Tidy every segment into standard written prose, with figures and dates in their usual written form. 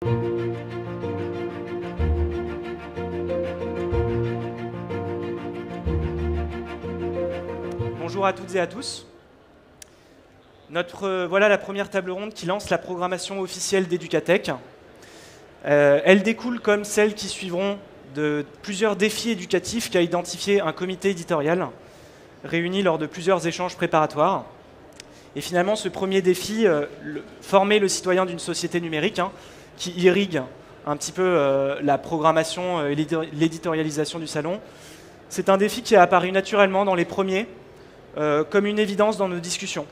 Bonjour à toutes et à tous. Voilà la première table ronde qui lance la programmation officielle d'Educatech. Elle découle, comme celles qui suivront, de plusieurs défis éducatifs qu'a identifié un comité éditorial réuni lors de plusieurs échanges préparatoires. Et finalement, ce premier défi, former le citoyen d'une société numérique, qui irrigue un petit peu la programmation et l'éditorialisation du salon, c'est un défi qui est apparu naturellement dans les premiers, comme une évidence dans nos discussions.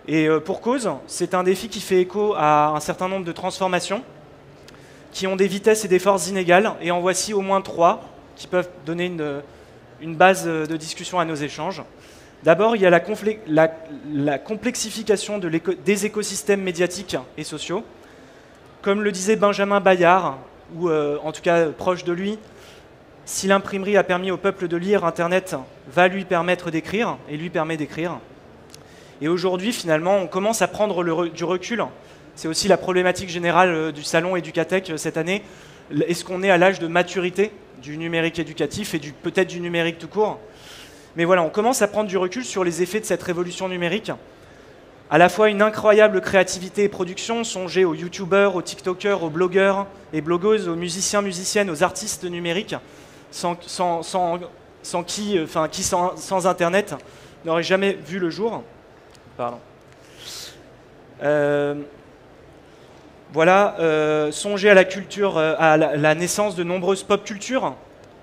Et pour cause, c'est un défi qui fait écho à un certain nombre de transformations qui ont des vitesses et des forces inégales, et en voici au moins 3 qui peuvent donner une base de discussion à nos échanges. D'abord, il y a la complexification des écosystèmes médiatiques et sociaux. Comme le disait Benjamin Bayard, ou en tout cas proche de lui, si l'imprimerie a permis au peuple de lire, Internet va lui permettre d'écrire, et lui permet d'écrire. Et aujourd'hui, finalement, on commence à prendre du recul. C'est aussi la problématique générale du salon Educatech cette année. Est-ce qu'on est à l'âge de maturité du numérique éducatif et peut-être du numérique tout court? Mais voilà, on commence à prendre du recul sur les effets de cette révolution numérique. À la fois une incroyable créativité et production, songez aux youtubeurs, aux tiktokers, aux blogueurs et blogueuses, aux musiciens, musiciennes, aux artistes numériques, sans Internet n'aurait jamais vu le jour. Pardon. Songez à la culture, à la naissance de nombreuses pop cultures.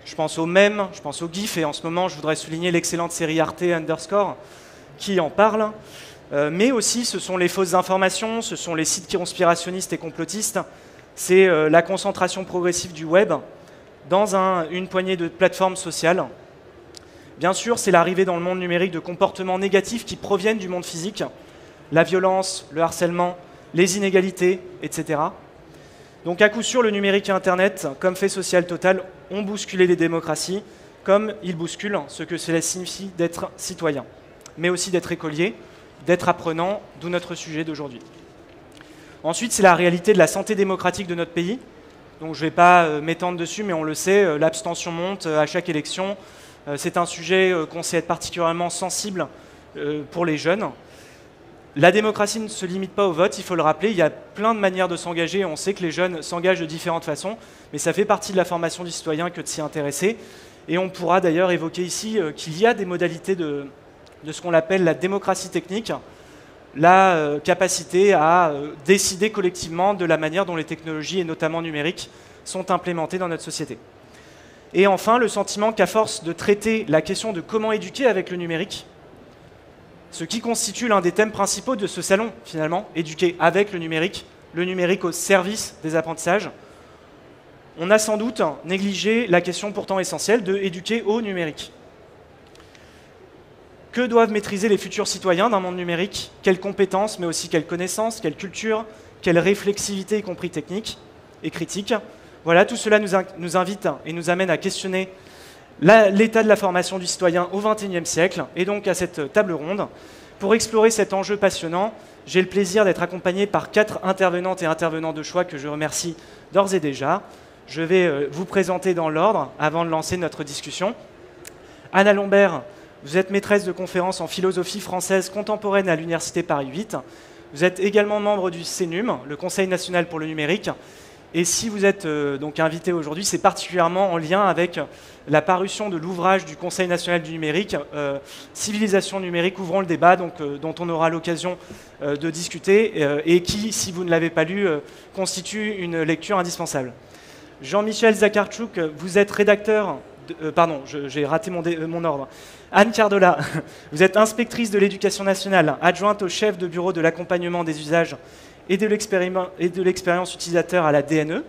Je pense aux mèmes, je pense aux GIFs, et en ce moment, je voudrais souligner l'excellente série Arte _ qui en parle. Mais aussi, ce sont les fausses informations, ce sont les sites conspirationnistes et complotistes. C'est la concentration progressive du web dans une poignée de plateformes sociales. Bien sûr, c'est l'arrivée dans le monde numérique de comportements négatifs qui proviennent du monde physique, la violence, le harcèlement, les inégalités, etc. Donc à coup sûr, le numérique et Internet, comme fait social total, ont bousculé les démocraties, comme ils bousculent ce que cela signifie d'être citoyen, mais aussi d'être écolier, d'être apprenant, d'où notre sujet d'aujourd'hui. Ensuite, c'est la réalité de la santé démocratique de notre pays. Donc je ne vais pas m'étendre dessus, mais on le sait, l'abstention monte à chaque élection. C'est un sujet qu'on sait être particulièrement sensible pour les jeunes. La démocratie ne se limite pas au vote, il faut le rappeler, il y a plein de manières de s'engager, on sait que les jeunes s'engagent de différentes façons, mais ça fait partie de la formation du citoyen que de s'y intéresser. Et on pourra d'ailleurs évoquer ici qu'il y a des modalités de ce qu'on appelle la démocratie technique, la capacité à décider collectivement de la manière dont les technologies, et notamment numériques, sont implémentées dans notre société. Et enfin, le sentiment qu'à force de traiter la question de comment éduquer avec le numérique, ce qui constitue l'un des thèmes principaux de ce salon, finalement, éduquer avec le numérique au service des apprentissages, on a sans doute négligé la question pourtant essentielle de éduquer au numérique. Que doivent maîtriser les futurs citoyens d'un monde numérique? Quelles compétences, mais aussi quelles connaissances, quelle culture, quelle réflexivité, y compris technique et critique? Voilà, tout cela nous invite et nous amène à questionner l'état de la formation du citoyen au XXIe siècle, et donc à cette table ronde. Pour explorer cet enjeu passionnant, j'ai le plaisir d'être accompagné par 4 intervenantes et intervenants de choix que je remercie d'ores et déjà. Je vais vous présenter dans l'ordre avant de lancer notre discussion. Anna Lombert, vous êtes maîtresse de conférences en philosophie française contemporaine à l'Université Paris 8. Vous êtes également membre du CNUM, le Conseil national pour le numérique. Et si vous êtes donc invité aujourd'hui, c'est particulièrement en lien avec la parution de l'ouvrage du Conseil national du numérique, Civilisation numérique, ouvrons le débat, dont on aura l'occasion de discuter, et qui, si vous ne l'avez pas lu, constitue une lecture indispensable. Jean-Michel Zakhartchouk, vous êtes rédacteur... pardon, j'ai raté mon ordre. Anne Cardola, vous êtes inspectrice de l'éducation nationale, adjointe au chef de bureau de l'accompagnement des usages et de l'expérience utilisateur à la DNE.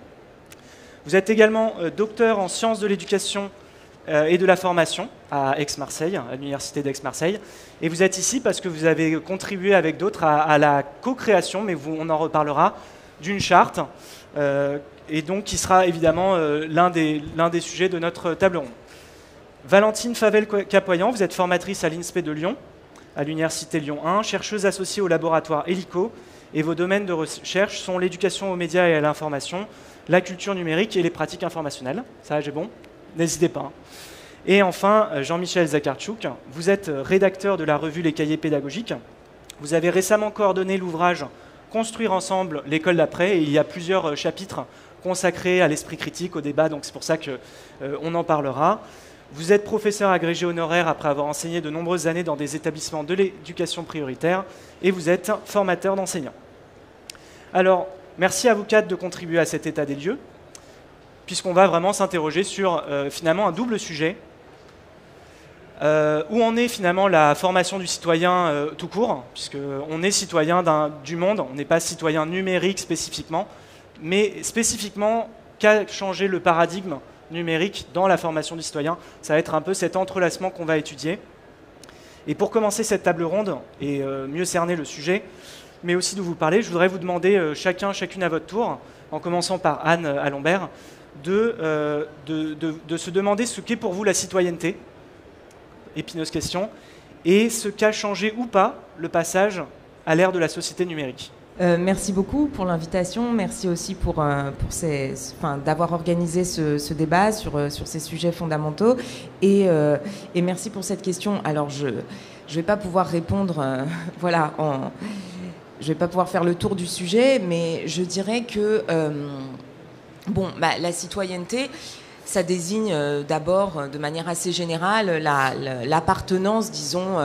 Vous êtes également docteur en sciences de l'éducation et de la formation à Aix-Marseille, à l'Université d'Aix-Marseille. Et vous êtes ici parce que vous avez contribué avec d'autres à la co-création, mais on en reparlera, d'une charte, et donc qui sera évidemment l'un des sujets de notre table ronde. Valentine Favel-Capoyan, vous êtes formatrice à l'INSPE de Lyon, à l'Université Lyon 1, chercheuse associée au laboratoire Helico Et vos domaines de recherche sont l'éducation aux médias et à l'information, la culture numérique et les pratiques informationnelles. Ça, j'ai bon? N'hésitez pas. Et enfin, Jean-Michel Zakhartchouk, vous êtes rédacteur de la revue Les Cahiers pédagogiques. Vous avez récemment coordonné l'ouvrage Construire ensemble l'école d'après, et il y a plusieurs chapitres consacrés à l'esprit critique, au débat, donc c'est pour ça qu'on en parlera. Vous êtes professeur agrégé honoraire après avoir enseigné de nombreuses années dans des établissements de l'éducation prioritaire, et vous êtes formateur d'enseignants. Alors, merci à vous quatre de contribuer à cet état des lieux, puisqu'on va vraiment s'interroger sur finalement un double sujet. Où en est finalement la formation du citoyen tout court, puisqu'on est citoyen du monde, on n'est pas citoyen numérique spécifiquement, mais spécifiquement qu'a changé le paradigme numérique dans la formation du citoyen. Ça va être un peu cet entrelacement qu'on va étudier. Et pour commencer cette table ronde et mieux cerner le sujet, mais aussi de vous parler, je voudrais vous demander chacune à votre tour, en commençant par Anne Alombert, de se demander ce qu'est pour vous la citoyenneté. Épineuse question, et ce qu'a changé ou pas le passage à l'ère de la société numérique. Merci beaucoup pour l'invitation, merci aussi pour d'avoir organisé ce débat sur ces sujets fondamentaux, et merci pour cette question. Alors je vais pas pouvoir répondre, je vais pas pouvoir faire le tour du sujet, mais je dirais que la citoyenneté, ça désigne d'abord, de manière assez générale, l'appartenance, disons,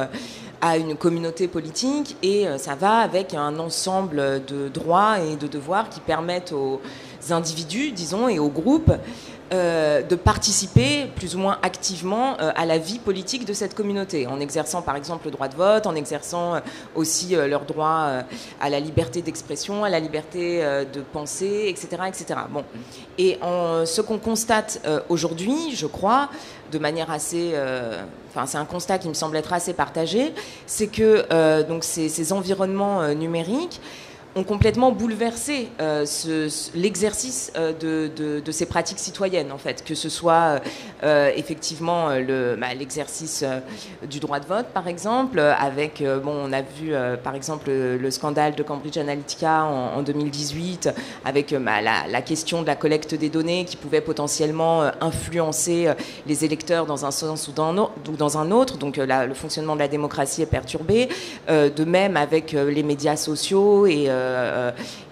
à une communauté politique, et ça va avec un ensemble de droits et de devoirs qui permettent aux individus, disons, et aux groupes de participer plus ou moins activement à la vie politique de cette communauté, en exerçant par exemple le droit de vote, en exerçant aussi leur droit à la liberté d'expression, à la liberté de penser, etc., etc. Bon. Et ce qu'on constate aujourd'hui, je crois, de manière assez... c'est un constat qui me semble être assez partagé, c'est que donc ces environnements numériques ont complètement bouleversé l'exercice de ces pratiques citoyennes, en fait, que ce soit effectivement l'exercice du droit de vote, par exemple, avec, on a vu par exemple le scandale de Cambridge Analytica en 2018, avec la question de la collecte des données qui pouvait potentiellement influencer les électeurs dans un sens ou dans un autre, donc le fonctionnement de la démocratie est perturbé, de même avec les médias sociaux et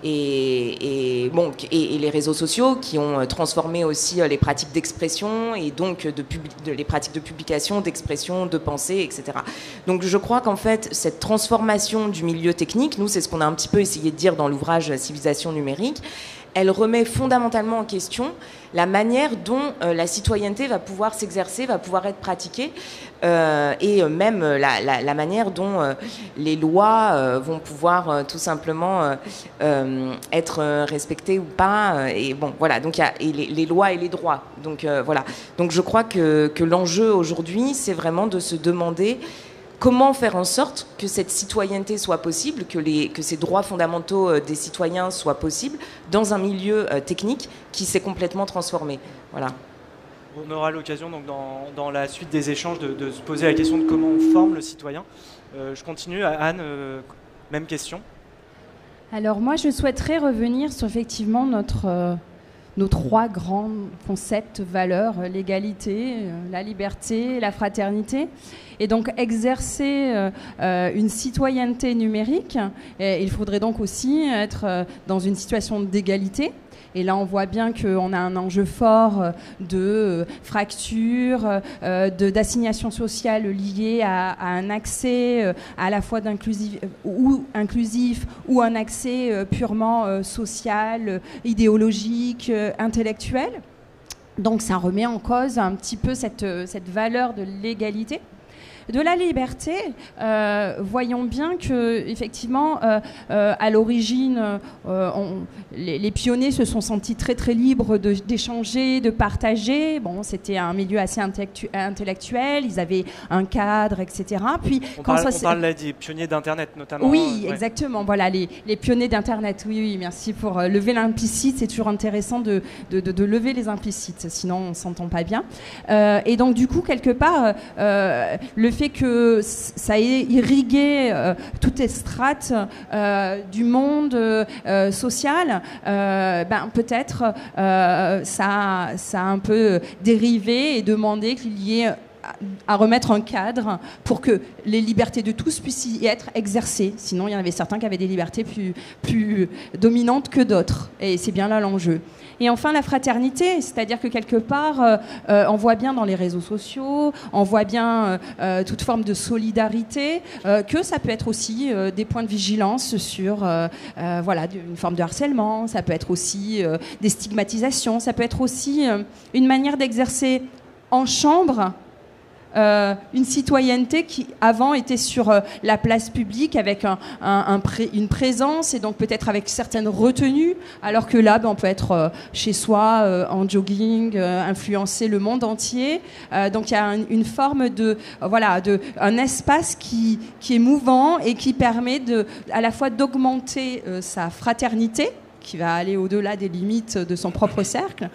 les réseaux sociaux qui ont transformé aussi les pratiques d'expression et donc les pratiques de publication, d'expression, de pensée, etc. Donc je crois qu'en fait, cette transformation du milieu technique, nous, c'est ce qu'on a un petit peu essayé de dire dans l'ouvrage Civilisation numérique, elle remet fondamentalement en question la manière dont la citoyenneté va pouvoir s'exercer, va pouvoir être pratiquée, et même la manière dont les lois vont pouvoir tout simplement être respectées ou pas. Et bon, voilà, donc il y a les lois et les droits. Donc voilà. Donc je crois que l'enjeu aujourd'hui, c'est vraiment de se demander comment faire en sorte que cette citoyenneté soit possible, que ces droits fondamentaux des citoyens soient possibles dans un milieu technique qui s'est complètement transformé. Voilà. On aura l'occasion donc dans la suite des échanges de se poser la question de comment on forme le citoyen. Je continue. Anne, même question. Alors moi, je souhaiterais revenir sur effectivement nos trois grands concepts, valeurs, l'égalité, la liberté, la fraternité. Et donc exercer une citoyenneté numérique, il faudrait donc aussi être dans une situation d'égalité. Et là, on voit bien qu'on a un enjeu fort de fracture, d'assignation sociale liée à un accès à la fois inclusif ou un accès purement social, idéologique, intellectuel. Donc ça remet en cause un petit peu cette valeur de l'égalité. De la liberté, voyons bien que effectivement, à l'origine, les pionniers se sont sentis très très libres d'échanger, de partager. Bon, c'était un milieu assez intellectuel. Ils avaient un cadre, etc. Puis on parle là des pionniers d'Internet notamment. Oui, exactement. Voilà, les pionniers d'Internet. Oui, merci pour lever l'implicite. C'est toujours intéressant de lever les implicites. Sinon, on s'entend pas bien. Et donc du coup, quelque part, le fait que ça ait irrigué toutes les strates du monde social, peut-être ça a un peu dérivé et demandé qu'il y ait à remettre un cadre pour que les libertés de tous puissent y être exercées. Sinon, il y en avait certains qui avaient des libertés plus dominantes que d'autres. Et c'est bien là l'enjeu. Et enfin, la fraternité, c'est-à-dire que quelque part, on voit bien dans les réseaux sociaux, on voit bien toute forme de solidarité, que ça peut être aussi des points de vigilance sur une forme de harcèlement, ça peut être aussi des stigmatisations, ça peut être aussi une manière d'exercer en chambre une citoyenneté qui avant était sur la place publique avec une présence et donc peut-être avec certaines retenues, alors que là on peut être chez soi en jogging, influencer le monde entier. Donc il y a une forme un espace qui est mouvant et qui permet à la fois d'augmenter sa fraternité, qui va aller au-delà des limites de son propre cercle,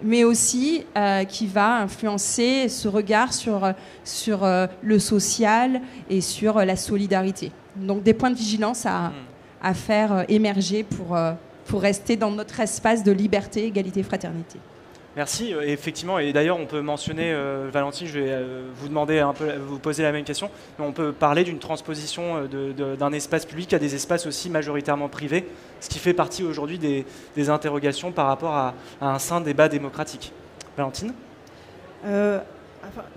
mais aussi qui va influencer ce regard sur le social et sur la solidarité. Donc des points de vigilance à faire émerger pour rester dans notre espace de liberté, égalité, fraternité. Merci. Effectivement, et d'ailleurs, on peut mentionner, Valentine, je vais vous demander un peu, vous poser la même question, mais on peut parler d'une transposition d'un espace public à des espaces aussi majoritairement privés, ce qui fait partie aujourd'hui des interrogations par rapport à un sain débat démocratique. Valentine ?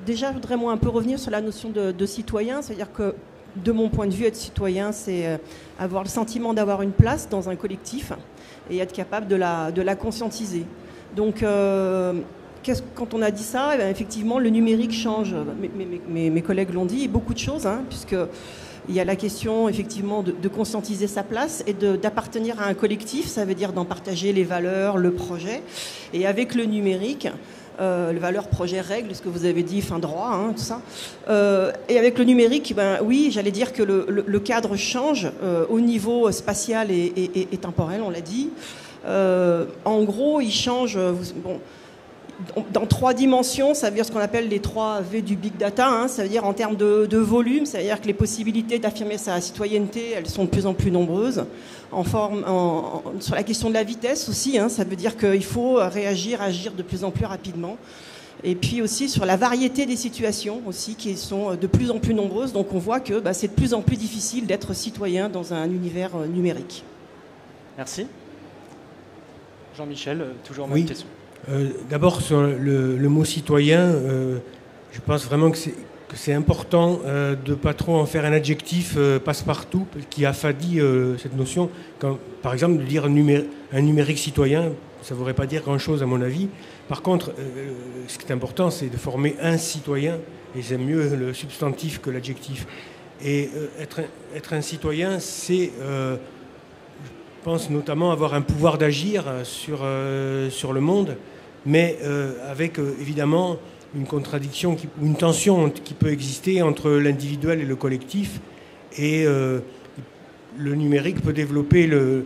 Déjà, je voudrais moi un peu revenir sur la notion de citoyen, c'est-à-dire que de mon point de vue, être citoyen, c'est avoir le sentiment d'avoir une place dans un collectif et être capable de la conscientiser. Donc, quand on a dit ça, effectivement, le numérique change. Mes collègues l'ont dit, beaucoup de choses, puisqu'il y a la question, effectivement, de conscientiser sa place et d'appartenir à un collectif. Ça veut dire d'en partager les valeurs, le projet. Et avec le numérique, les valeurs, projet, règles, ce que vous avez dit, fin droit, tout ça. Et avec le numérique, oui, j'allais dire que le cadre change au niveau spatial et temporel, on l'a dit. En gros, il change dans 3 dimensions. Ça veut dire ce qu'on appelle les 3 V du big data. Ça veut dire en termes de volume, ça veut dire que les possibilités d'affirmer sa citoyenneté, elles sont de plus en plus nombreuses. Sur la question de la vitesse aussi, ça veut dire qu'il faut agir de plus en plus rapidement. Et puis aussi sur la variété des situations aussi, qui sont de plus en plus nombreuses. Donc on voit que c'est de plus en plus difficile d'être citoyen dans un univers numérique. Merci. Jean-Michel, toujours une question. D'abord, sur le mot citoyen, je pense vraiment que c'est important de ne pas trop en faire un adjectif passe-partout qui affadit cette notion. Par exemple, de dire un numérique citoyen, ça ne voudrait pas dire grand-chose à mon avis. Par contre, ce qui est important, c'est de former un citoyen, et j'aime mieux le substantif que l'adjectif. Et être un citoyen, c'est... Je pense notamment avoir un pouvoir d'agir sur le monde, mais avec évidemment une contradiction ou une tension qui peut exister entre l'individuel et le collectif. Et le numérique peut développer une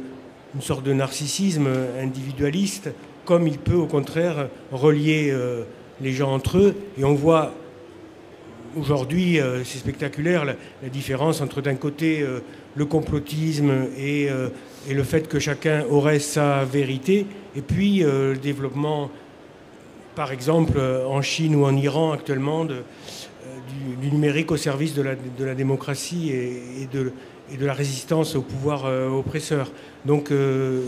sorte de narcissisme individualiste, comme il peut au contraire relier les gens entre eux. Et on voit aujourd'hui, c'est spectaculaire, la différence entre d'un côté le complotisme et le fait que chacun aurait sa vérité, et puis le développement, par exemple, en Chine ou en Iran actuellement, du numérique au service de la démocratie et de la résistance au pouvoir oppresseur. Donc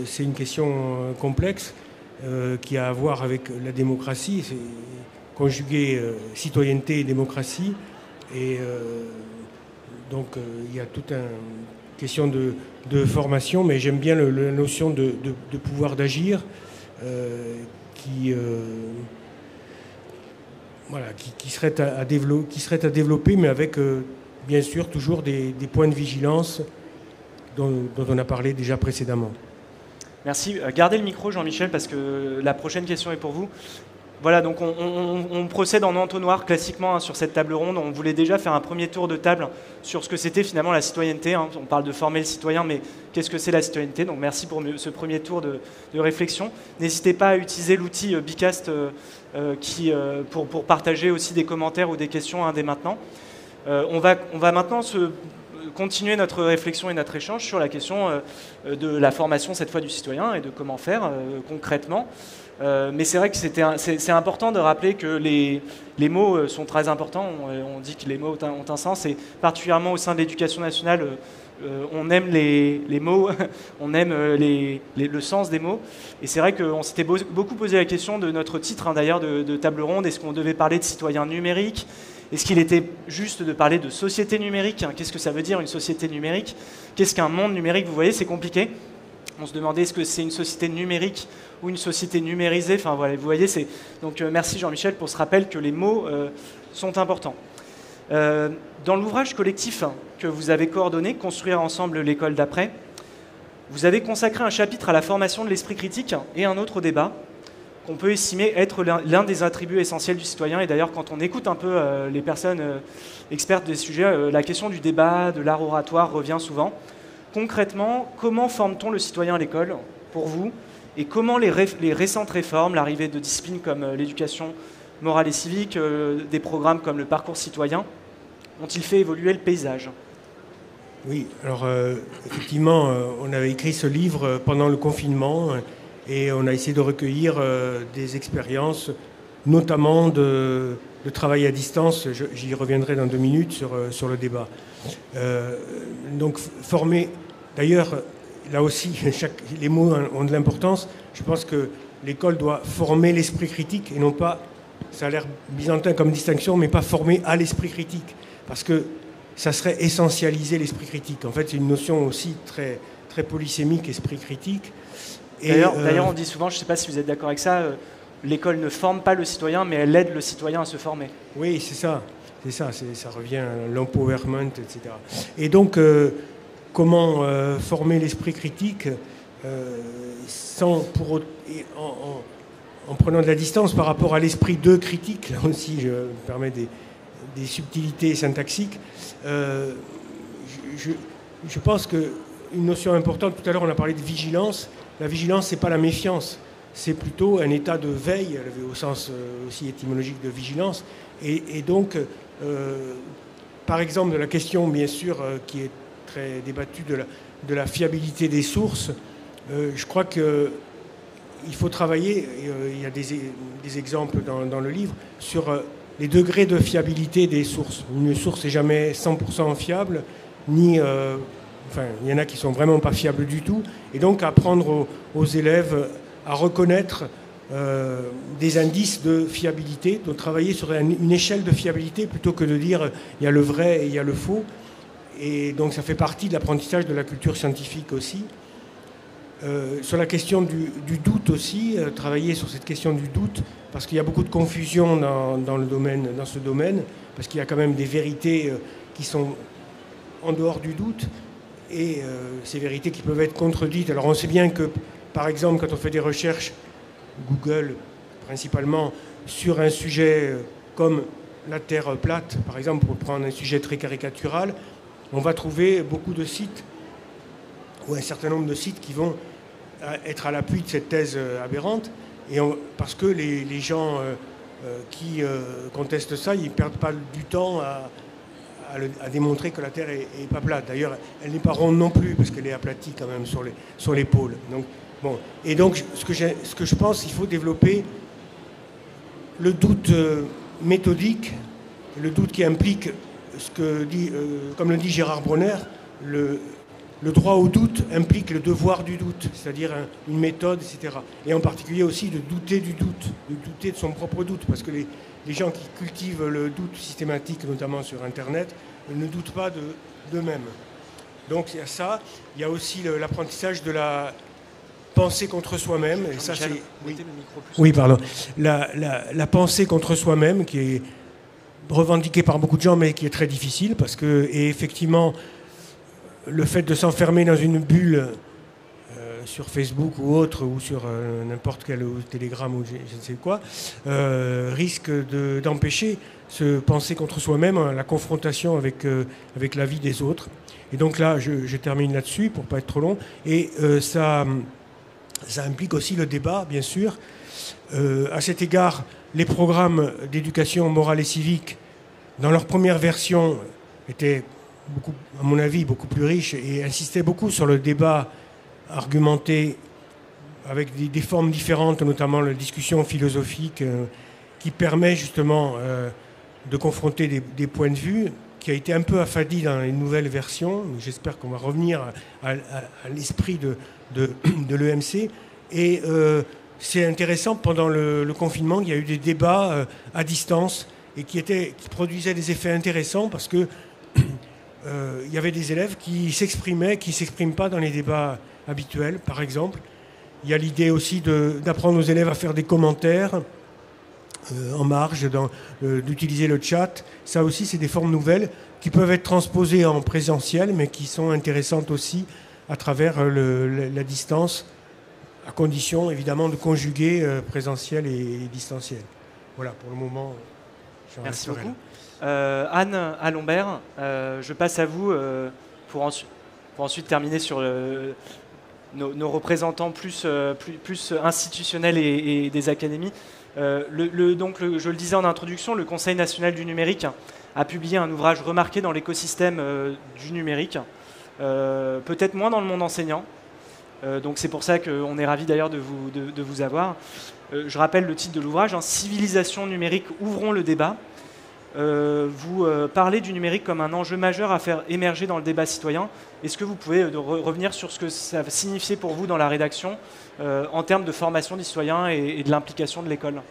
c'est une question complexe qui a à voir avec la démocratie, c'est conjuguer citoyenneté et démocratie, et donc il y a toute une question de formation, mais j'aime bien la notion de pouvoir d'agir qui serait à développer, mais avec bien sûr toujours des points de vigilance dont on a parlé déjà précédemment. Merci. Gardez le micro, Jean-Michel, parce que la prochaine question est pour vous. Voilà, donc on procède en entonnoir classiquement sur cette table ronde. On voulait déjà faire un premier tour de table sur ce que c'était finalement la citoyenneté. On parle de former le citoyen, mais qu'est-ce que c'est la citoyenneté? Donc merci pour ce premier tour de réflexion. N'hésitez pas à utiliser l'outil Bicast pour partager aussi des commentaires ou des questions dès maintenant. On va maintenant continuer notre réflexion et notre échange sur la question de la formation, cette fois du citoyen, et de comment faire concrètement. Mais c'est vrai que c'est important de rappeler que les mots sont très importants. On dit que les mots ont un sens, et particulièrement au sein de l'éducation nationale, on aime les mots, on aime le sens des mots. Et c'est vrai qu'on s'était beaucoup posé la question de notre titre, d'ailleurs, de table ronde. Est-ce qu'on devait parler de citoyen numérique ? Est-ce qu'il était juste de parler de société numérique ? Qu'est-ce que ça veut dire, une société numérique ? Qu'est-ce qu'un monde numérique ? Vous voyez, c'est compliqué. On se demandait est-ce que c'est une société numérique ou une société numérisée. Enfin, voilà, vous voyez, donc merci Jean-Michel pour ce rappel que les mots sont importants. Dans l'ouvrage collectif que vous avez coordonné, Construire ensemble l'école d'après, vous avez consacré un chapitre à la formation de l'esprit critique et un autre au débat, qu'on peut estimer être l'un des attributs essentiels du citoyen. Et d'ailleurs, quand on écoute un peu les personnes expertes des sujets, la question du débat, de l'art oratoire revient souvent. Concrètement, comment forme-t-on le citoyen à l'école, pour vous ? Et comment les récentes réformes, l'arrivée de disciplines comme l'éducation morale et civique, des programmes comme le parcours citoyen, ont-ils fait évoluer le paysage ? Oui, alors effectivement, on avait écrit ce livre pendant le confinement, et on a essayé de recueillir des expériences, notamment de travail à distance. J'y reviendrai dans 2 minutes sur le débat. Donc former, d'ailleurs, là aussi, les mots ont de l'importance. Je pense que l'école doit former l'esprit critique, et non pas, ça a l'air byzantin comme distinction, mais pas former à l'esprit critique. Parce que ça serait essentialiser l'esprit critique. En fait, c'est une notion aussi très, très polysémique, esprit critique. D'ailleurs, on dit souvent, je ne sais pas si vous êtes d'accord avec ça, l'école ne forme pas le citoyen, mais elle aide le citoyen à se former. Oui, c'est ça. Ça revient à l'empowerment, etc. Et donc, comment former l'esprit critique en prenant de la distance par rapport à l'esprit de critique. Là aussi, je me permets des subtilités syntaxiques. Je pense qu'une notion importante, tout à l'heure on a parlé de vigilance. La vigilance, ce n'est pas la méfiance, c'est plutôt un état de veille, au sens aussi étymologique de vigilance. Et donc, par exemple, de la question, bien sûr, qui est très débattue de la fiabilité des sources, je crois qu'il faut travailler, il y a des exemples dans le livre, sur les degrés de fiabilité des sources. Une source n'est jamais 100% fiable, ni... il y en a qui ne sont vraiment pas fiables du tout. Et donc, apprendre aux élèves à reconnaître des indices de fiabilité, de travailler sur une échelle de fiabilité plutôt que de dire il y a le vrai et il y a le faux. Et donc, ça fait partie de l'apprentissage de la culture scientifique aussi. Sur la question du doute aussi, travailler sur cette question du doute, parce qu'il y a beaucoup de confusion dans ce domaine, parce qu'il y a quand même des vérités qui sont en dehors du doute, et ces vérités qui peuvent être contredites. Alors on sait bien que, par exemple, quand on fait des recherches, Google principalement, sur un sujet comme la Terre plate, par exemple, pour prendre un sujet très caricatural, on va trouver beaucoup de sites, ou un certain nombre de sites qui vont être à l'appui de cette thèse aberrante, parce que les gens qui contestent ça, ils ne perdent pas du temps à démontrer que la Terre est pas plate. D'ailleurs, elle n'est pas ronde non plus, parce qu'elle est aplatie quand même sur les pôles. Donc, bon. Et donc, ce que je pense, il faut développer le doute méthodique, le doute qui implique ce que dit, comme le dit Gérard Bronner, le droit au doute implique le devoir du doute, c'est-à-dire une méthode, etc. Et en particulier aussi de douter du doute, de douter de son propre doute, parce que les gens qui cultivent le doute systématique, notamment sur Internet, ne doutent pas d'eux-mêmes. Donc il y a ça. Il y a aussi l'apprentissage de la pensée contre soi-même. Et ça, c'est... Oui, pardon. La pensée contre soi-même, qui est revendiquée par beaucoup de gens, mais qui est très difficile, parce que, et effectivement, le fait de s'enfermer dans une bulle sur Facebook ou autre, ou sur n'importe quel Telegram ou je ne sais quoi, risque d'empêcher ce penser contre soi-même, la confrontation avec la vie des autres. Et donc là, je termine là-dessus pour ne pas être trop long. Et ça implique aussi le débat, bien sûr. À cet égard, les programmes d'éducation morale et civique, dans leur première version, était, beaucoup, à mon avis, beaucoup plus riche et insistait beaucoup sur le débat argumenté avec des formes différentes, notamment la discussion philosophique qui permet justement de confronter des points de vue, qui a été un peu affadi dans les nouvelles versions. J'espère qu'on va revenir à l'esprit de l'EMC. Et c'est intéressant, pendant le confinement, il y a eu des débats à distance et qui produisaient des effets intéressants parce que il y avait des élèves qui s'exprimaient, qui ne s'expriment pas dans les débats habituels, par exemple. Il y a l'idée aussi d'apprendre aux élèves à faire des commentaires en marge, d'utiliser le chat. Ça aussi, c'est des formes nouvelles qui peuvent être transposées en présentiel, mais qui sont intéressantes aussi à travers la distance, à condition évidemment de conjuguer présentiel et distanciel. Voilà, pour le moment. Merci beaucoup. Anne Alombert, je passe à vous pour ensuite terminer sur nos représentants plus institutionnels et des académies. Donc, je le disais en introduction, le Conseil national du numérique a publié un ouvrage remarqué dans l'écosystème du numérique, peut-être moins dans le monde enseignant. Donc c'est pour ça qu'on est ravis d'ailleurs de vous avoir. Je rappelle le titre de l'ouvrage, hein, Civilisation numérique, ouvrons le débat. Vous parlez du numérique comme un enjeu majeur à faire émerger dans le débat citoyen. Est-ce que vous pouvez revenir sur ce que ça signifiait pour vous dans la rédaction en termes de formation des citoyens et de l'implication de l'école ?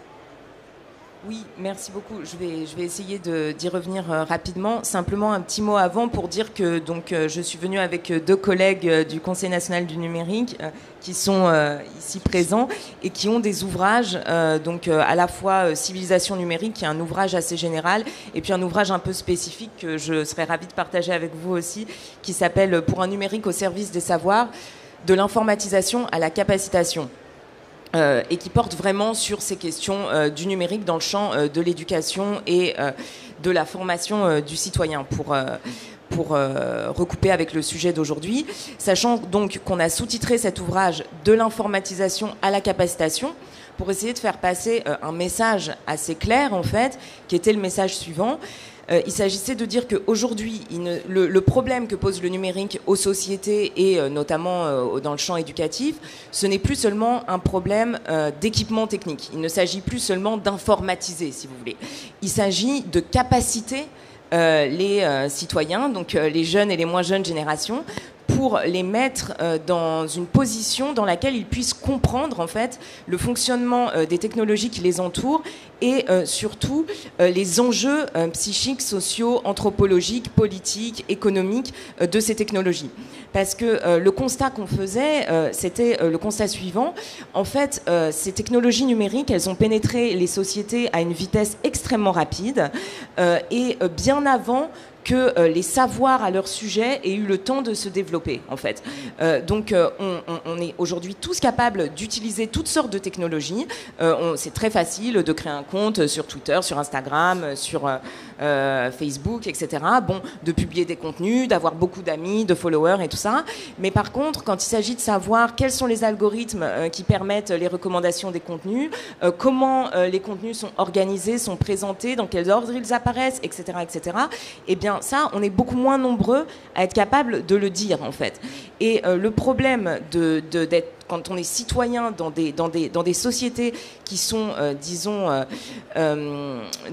Oui, merci beaucoup. Je vais essayer d'y revenir rapidement. Simplement un petit mot avant pour dire que je suis venue avec 2 collègues du Conseil national du numérique qui sont ici présents et qui ont des ouvrages, à la fois Civilisation numérique, qui est un ouvrage assez général, et puis un ouvrage un peu spécifique que je serais ravie de partager avec vous aussi, qui s'appelle « Pour un numérique au service des savoirs, de l'informatisation à la capacitation ». Et qui porte vraiment sur ces questions du numérique dans le champ de l'éducation et de la formation du citoyen pour recouper avec le sujet d'aujourd'hui, sachant donc qu'on a sous-titré cet ouvrage « De l'informatisation à la capacitation » pour essayer de faire passer un message assez clair, en fait, qui était le message suivant. Il s'agissait de dire qu'aujourd'hui, le problème que pose le numérique aux sociétés et notamment dans le champ éducatif, ce n'est plus seulement un problème d'équipement technique. Il ne s'agit plus seulement d'informatiser, si vous voulez. Il s'agit de capaciter les citoyens, donc les jeunes et les moins jeunes générations, pour les mettre dans une position dans laquelle ils puissent comprendre en fait le fonctionnement des technologies qui les entourent et surtout les enjeux psychiques, sociaux, anthropologiques, politiques, économiques de ces technologies. Parce que le constat qu'on faisait, c'était le constat suivant. En fait, ces technologies numériques, elles ont pénétré les sociétés à une vitesse extrêmement rapide et bien avant que les savoirs à leur sujet aient eu le temps de se développer, en fait. On est aujourd'hui tous capables d'utiliser toutes sortes de technologies. C'est très facile de créer un compte sur Twitter, sur Instagram, sur Facebook, etc. Bon, de publier des contenus, d'avoir beaucoup d'amis, de followers et tout ça. Mais par contre, quand il s'agit de savoir quels sont les algorithmes qui permettent les recommandations des contenus, comment les contenus sont organisés, sont présentés, dans quel ordre ils apparaissent, etc., etc., eh bien, ça, on est beaucoup moins nombreux à être capables de le dire, en fait. Et le problème d'être, quand on est citoyen dans des sociétés qui sont,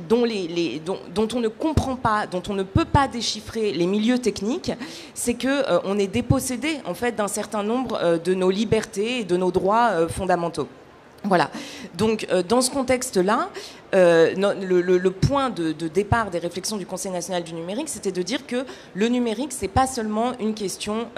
dont on ne comprend pas, dont on ne peut pas déchiffrer les milieux techniques, c'est qu'on est dépossédé, en fait, d'un certain nombre de nos libertés et de nos droits fondamentaux. Voilà. Donc, dans ce contexte-là, le point de départ des réflexions du Conseil national du numérique, c'était de dire que le numérique, c'est pas seulement une question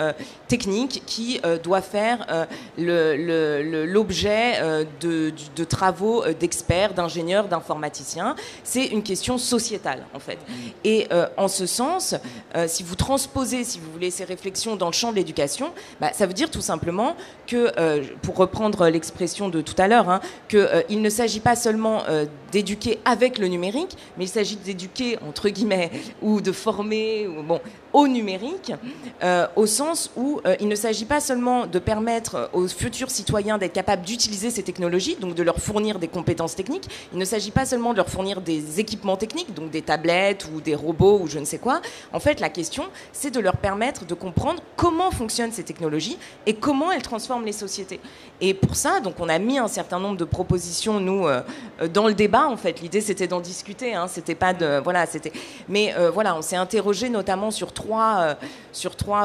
technique qui doit faire l'objet de travaux d'experts, d'ingénieurs, d'informaticiens. C'est une question sociétale, en fait. Et en ce sens, si vous transposez, si vous voulez, ces réflexions dans le champ de l'éducation, ça veut dire tout simplement que, pour reprendre l'expression de tout à l'heure, qu'il ne s'agit pas seulement d'éduquer avec le numérique, mais il s'agit d'éduquer, entre guillemets, ou de former, au numérique, au sens où il ne s'agit pas seulement de permettre aux futurs citoyens d'être capables d'utiliser ces technologies, donc de leur fournir des compétences techniques. Il ne s'agit pas seulement de leur fournir des équipements techniques, donc des tablettes ou des robots ou je ne sais quoi. En fait, la question, c'est de leur permettre de comprendre comment fonctionnent ces technologies et comment elles transforment les sociétés. Et pour ça, donc, on a mis un certain nombre de propositions, nous, dans le débat. En fait, l'idée, c'était d'en discuter. Hein, c'était pas de, voilà, c'était. Mais voilà, on s'est interrogé notamment sur trois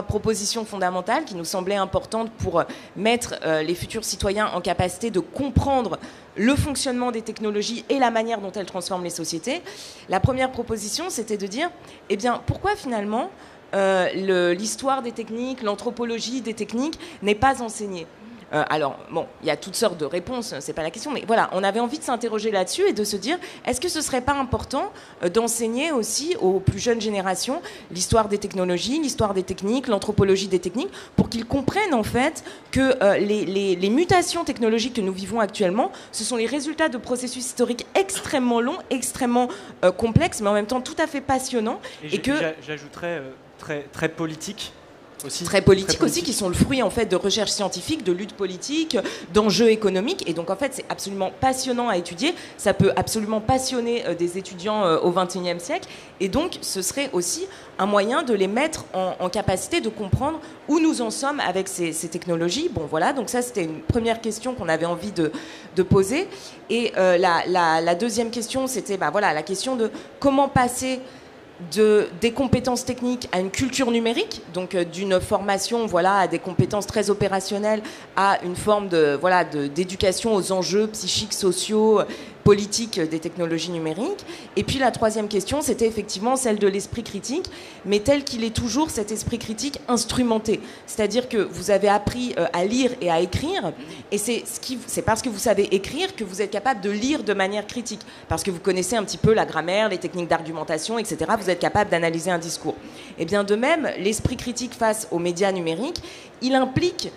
propositions fondamentales qui nous semblaient importantes pour mettre les futurs citoyens en capacité de comprendre le fonctionnement des technologies et la manière dont elles transforment les sociétés. La première proposition, c'était de dire, eh bien, pourquoi finalement l'histoire des techniques, l'anthropologie des techniques n'est pas enseignée. Alors, bon, il y a toutes sortes de réponses, c'est pas la question, mais voilà, on avait envie de s'interroger là-dessus et de se dire, est-ce que ce serait pas important d'enseigner aussi aux plus jeunes générations l'histoire des technologies, l'histoire des techniques, l'anthropologie des techniques, pour qu'ils comprennent en fait que les mutations technologiques que nous vivons actuellement, ce sont les résultats de processus historiques extrêmement longs, extrêmement complexes, mais en même temps tout à fait passionnants. Et que j'ajouterais très politique. Aussi, très politiques aussi, qui sont le fruit en fait de recherches scientifiques, de luttes politiques, d'enjeux économiques. Et donc en fait, c'est absolument passionnant à étudier. Ça peut absolument passionner des étudiants au XXIe siècle. Et donc, ce serait aussi un moyen de les mettre en capacité de comprendre où nous en sommes avec ces technologies. Bon, voilà. Donc ça, c'était une première question qu'on avait envie de poser. Et la deuxième question, c'était, voilà, la question de comment passer des compétences techniques à une culture numérique, donc d'une formation à des compétences très opérationnelles à une forme d'éducation aux enjeux psychiques, sociaux, politiques des technologies numériques. Et puis la troisième question, c'était effectivement celle de l'esprit critique, mais tel qu'il est toujours cet esprit critique instrumenté. C'est-à-dire que vous avez appris à lire et à écrire, et c'est parce que vous savez écrire que vous êtes capable de lire de manière critique, parce que vous connaissez un petit peu la grammaire, les techniques d'argumentation, etc. Vous êtes capable d'analyser un discours. Et bien de même, l'esprit critique face aux médias numériques, il implique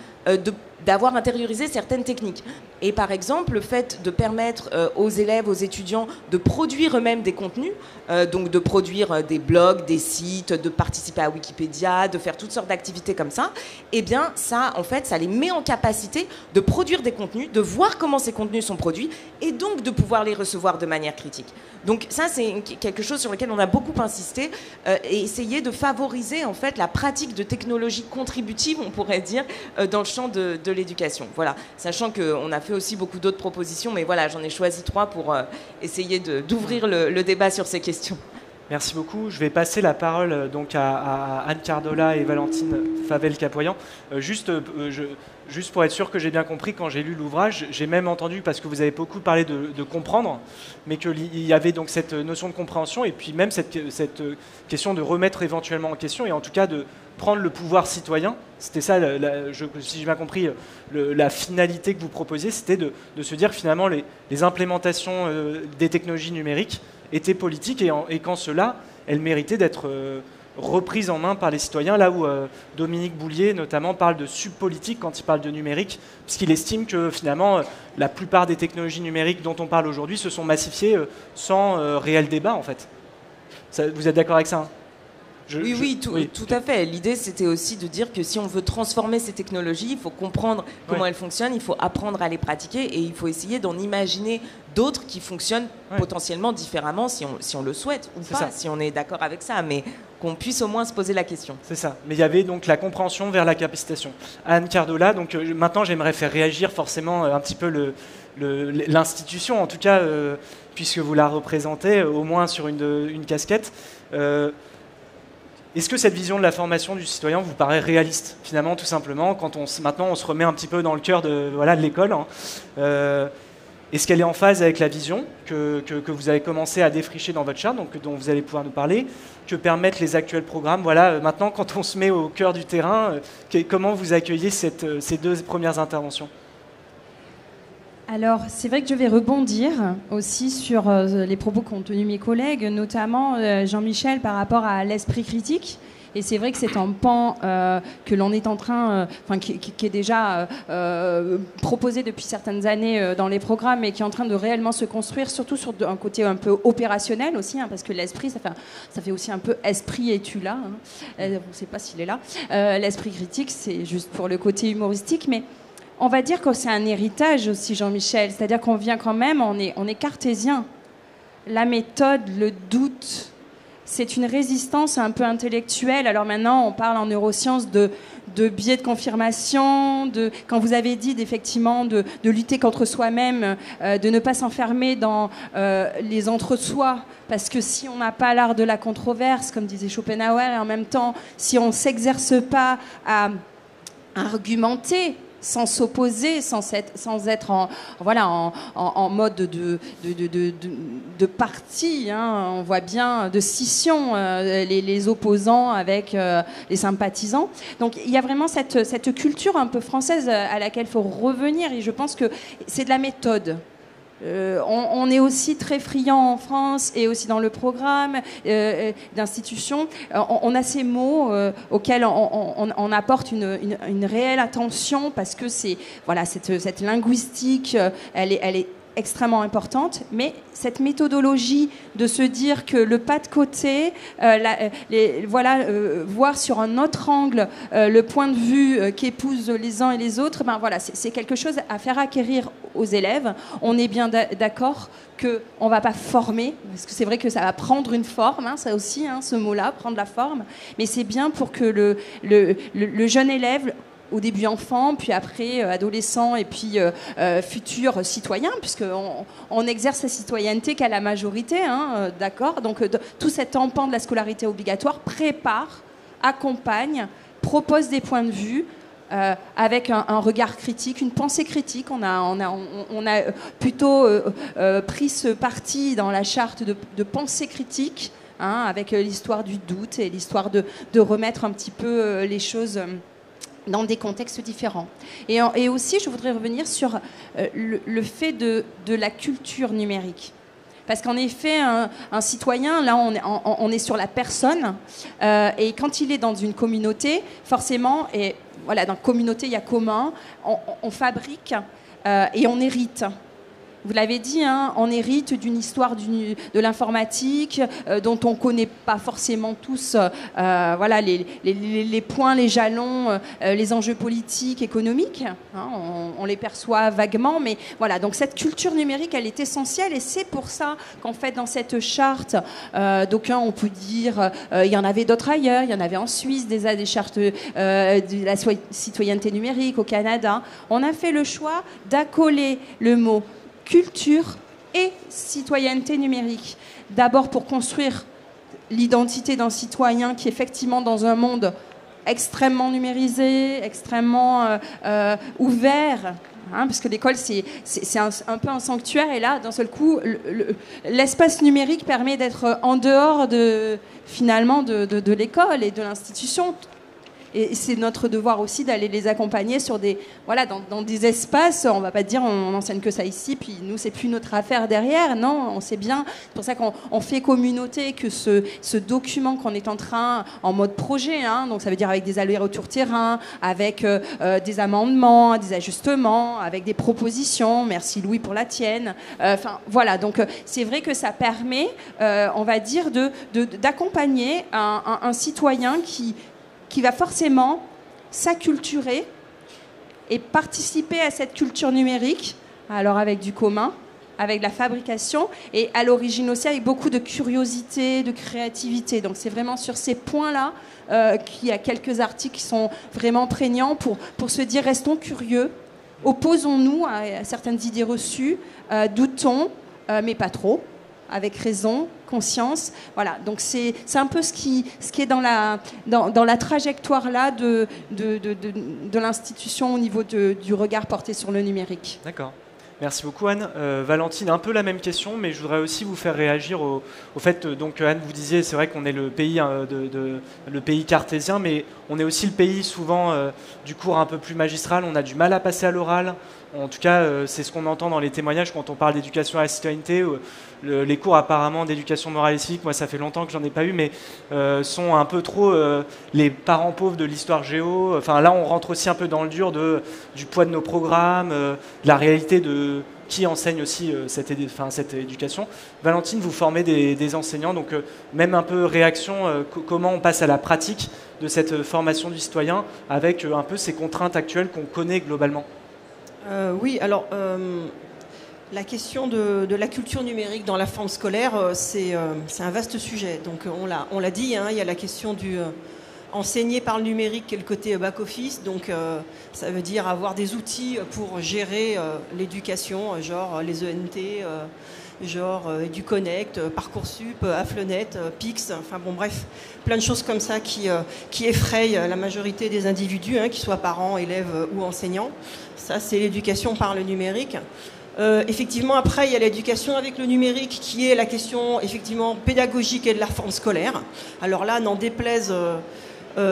d'avoir intériorisé certaines techniques. Et par exemple, le fait de permettre aux élèves, aux étudiants de produire eux-mêmes des contenus, donc de produire des blogs, des sites, de participer à Wikipédia, de faire toutes sortes d'activités comme ça, eh bien ça, en fait, ça les met en capacité de produire des contenus, de voir comment ces contenus sont produits et donc de pouvoir les recevoir de manière critique. Donc ça, c'est quelque chose sur lequel on a beaucoup insisté et essayé de favoriser en fait la pratique de technologies contributives, on pourrait dire, dans le champ de l'éducation. Voilà, sachant qu'on a fait aussi beaucoup d'autres propositions, mais voilà, j'en ai choisi 3 pour essayer d'ouvrir le débat sur ces questions. Merci beaucoup. Je vais passer la parole donc à Anne Cardola et Valentine Favel-Capoyan. Juste pour être sûr que j'ai bien compris, quand j'ai lu l'ouvrage, j'ai même entendu, parce que vous avez beaucoup parlé de comprendre, mais qu'il y avait donc cette notion de compréhension et puis même cette question de remettre éventuellement en question et en tout cas de prendre le pouvoir citoyen. C'était ça, si j'ai bien compris, la finalité que vous proposiez, c'était de se dire que finalement les implémentations des technologies numériques étaient politiques et qu'en cela, elles méritaient d'être reprises en main par les citoyens, là où Dominique Boulier notamment parle de subpolitique quand il parle de numérique, puisqu'il estime que finalement la plupart des technologies numériques dont on parle aujourd'hui se sont massifiées sans réel débat en fait. Vous êtes d'accord avec ça, hein? Oui, tout à fait. L'idée, c'était aussi de dire que si on veut transformer ces technologies, il faut comprendre comment elles fonctionnent, il faut apprendre à les pratiquer et il faut essayer d'en imaginer d'autres qui fonctionnent potentiellement différemment si on le souhaite ou pas, si on est d'accord avec ça, mais qu'on puisse au moins se poser la question. C'est ça. Mais il y avait donc la compréhension vers la capacitation. Anne Cardola, donc maintenant j'aimerais faire réagir forcément un petit peu l'institution, en tout cas, puisque vous la représentez, au moins sur une casquette. Est-ce que cette vision de la formation du citoyen vous paraît réaliste, finalement, tout simplement, quand maintenant on se remet un petit peu dans le cœur de l'école, hein, est-ce qu'elle est en phase avec la vision que vous avez commencé à défricher dans votre charte, donc dont vous allez pouvoir nous parler, que permettent les actuels programmes? Voilà, maintenant, quand on se met au cœur du terrain, comment vous accueillez ces 2 premières interventions? Alors, c'est vrai que je vais rebondir aussi sur les propos qu'ont tenus mes collègues, notamment Jean-Michel par rapport à l'esprit critique. Et c'est vrai que c'est un pan que l'on est en train, qui est déjà proposé depuis certaines années dans les programmes et qui est en train de réellement se construire, surtout sur un côté un peu opérationnel aussi, hein, parce que l'esprit, ça fait aussi un peu esprit es-tu là, hein. On ne sait pas s'il est là. L'esprit critique, c'est juste pour le côté humoristique, mais on va dire que c'est un héritage aussi, Jean-Michel, c'est-à-dire qu'on vient quand même, on est cartésien. La méthode, le doute, c'est une résistance un peu intellectuelle. Alors maintenant, on parle en neurosciences de biais de confirmation, quand vous avez dit effectivement de lutter contre soi-même, de ne pas s'enfermer dans les entre-soi, parce que si on n'a pas l'art de la controverse, comme disait Schopenhauer, et en même temps, si on ne s'exerce pas à argumenter, sans s'opposer, sans être en mode de parti, hein, on voit bien, de scission, les opposants avec les sympathisants. Donc il y a vraiment cette culture un peu française à laquelle il faut revenir, et je pense que c'est de la méthode. On est aussi très friand en France et aussi dans le programme d'institutions. On a ces mots auxquels on apporte une réelle attention, parce que cette linguistique, elle est extrêmement importante, mais cette méthodologie de se dire que le pas de côté, voir sur un autre angle le point de vue qu'épousent les uns et les autres, c'est quelque chose à faire acquérir aux élèves. On est bien d'accord qu'on ne va pas former, parce que c'est vrai que ça va prendre une forme, hein, ça aussi, hein, ce mot-là, prendre la forme, mais c'est bien pour que le jeune élève, au début enfant, puis après adolescent, et puis futur citoyen, puisqu'on exerce sa citoyenneté qu'à la majorité, hein, d'accord. Donc tout cet empan de la scolarité obligatoire prépare, accompagne, propose des points de vue, avec un regard critique, une pensée critique. On a plutôt pris ce parti dans la charte de pensée critique, hein, avec l'histoire du doute et l'histoire de remettre un petit peu les choses dans des contextes différents. Et aussi, je voudrais revenir sur le fait de la culture numérique. Parce qu'en effet, un citoyen, là, on est sur la personne, et quand il est dans une communauté, forcément, et voilà, dans communauté, il y a commun, on fabrique et on hérite. Vous l'avez dit, hein, on hérite d'une histoire de l'informatique dont on ne connaît pas forcément tous les points, les jalons, les enjeux politiques, économiques. Hein, on les perçoit vaguement, mais voilà. Donc cette culture numérique, elle est essentielle, et c'est pour ça qu'en fait, dans cette charte, d'aucuns, on peut dire, il y en avait d'autres ailleurs, il y en avait en Suisse, des chartes de la citoyenneté numérique, au Canada. On a fait le choix d'accoler le mot culture et citoyenneté numérique. D'abord pour construire l'identité d'un citoyen qui, effectivement, dans un monde extrêmement numérisé, extrêmement ouvert, hein, parce que l'école, c'est un peu un sanctuaire, et là, d'un seul coup, l'espace numérique permet d'être en dehors finalement de l'école et de l'institution. Et c'est notre devoir aussi d'aller les accompagner sur dans des espaces. On ne va pas dire on n'enseigne que ça ici, puis nous, c'est plus notre affaire derrière. Non, on sait bien. C'est pour ça qu'on fait communauté, que ce document qu'on est en train, en mode projet, hein, donc ça veut dire avec des allers-retours terrain, avec des amendements, des ajustements, avec des propositions. Merci Louis pour la tienne. Voilà, donc c'est vrai que ça permet, on va dire, d'accompagner un citoyen qui va forcément s'acculturer et participer à cette culture numérique, alors avec du commun, avec de la fabrication, et à l'origine aussi avec beaucoup de curiosité, de créativité. Donc c'est vraiment sur ces points-là qu'il y a quelques articles qui sont vraiment prégnants pour se dire restons curieux, opposons-nous à certaines idées reçues, doutons, mais pas trop, avec raison, conscience. Voilà, donc c'est un peu ce qui est dans la trajectoire là de l'institution au niveau du regard porté sur le numérique. D'accord. Merci beaucoup Anne. Valentine, un peu la même question, mais je voudrais aussi vous faire réagir au fait, donc Anne, vous disiez, c'est vrai qu'on est le pays, le pays cartésien, mais on est aussi le pays souvent du cours un peu plus magistral, on a du mal à passer à l'oral, En tout cas, c'est ce qu'on entend dans les témoignages quand on parle d'éducation à la citoyenneté. Les cours apparemment d'éducation morale et civique, moi ça fait longtemps que j'en ai pas eu, mais sont un peu trop les parents pauvres de l'histoire géo. Enfin là, on rentre aussi un peu dans le dur du poids de nos programmes, de la réalité de qui enseigne aussi cette éducation. Valentine, vous formez des enseignants, donc même un peu réaction, comment on passe à la pratique de cette formation du citoyen avec un peu ces contraintes actuelles qu'on connaît globalement. Oui, alors la question de la culture numérique dans la forme scolaire, c'est un vaste sujet. Donc on l'a dit, hein, il y a la question du enseigner par le numérique qui est le côté back-office. Donc ça veut dire avoir des outils pour gérer l'éducation, genre les ENT, genre EduConnect, Parcoursup, Aflenet, Pix, enfin bon bref, plein de choses comme ça qui effrayent la majorité des individus, hein, qu'ils soient parents, élèves ou enseignants. Ça, c'est l'éducation par le numérique. Effectivement, après, il y a l'éducation avec le numérique qui est la question effectivement pédagogique et de la forme scolaire. Alors là, n'en déplaise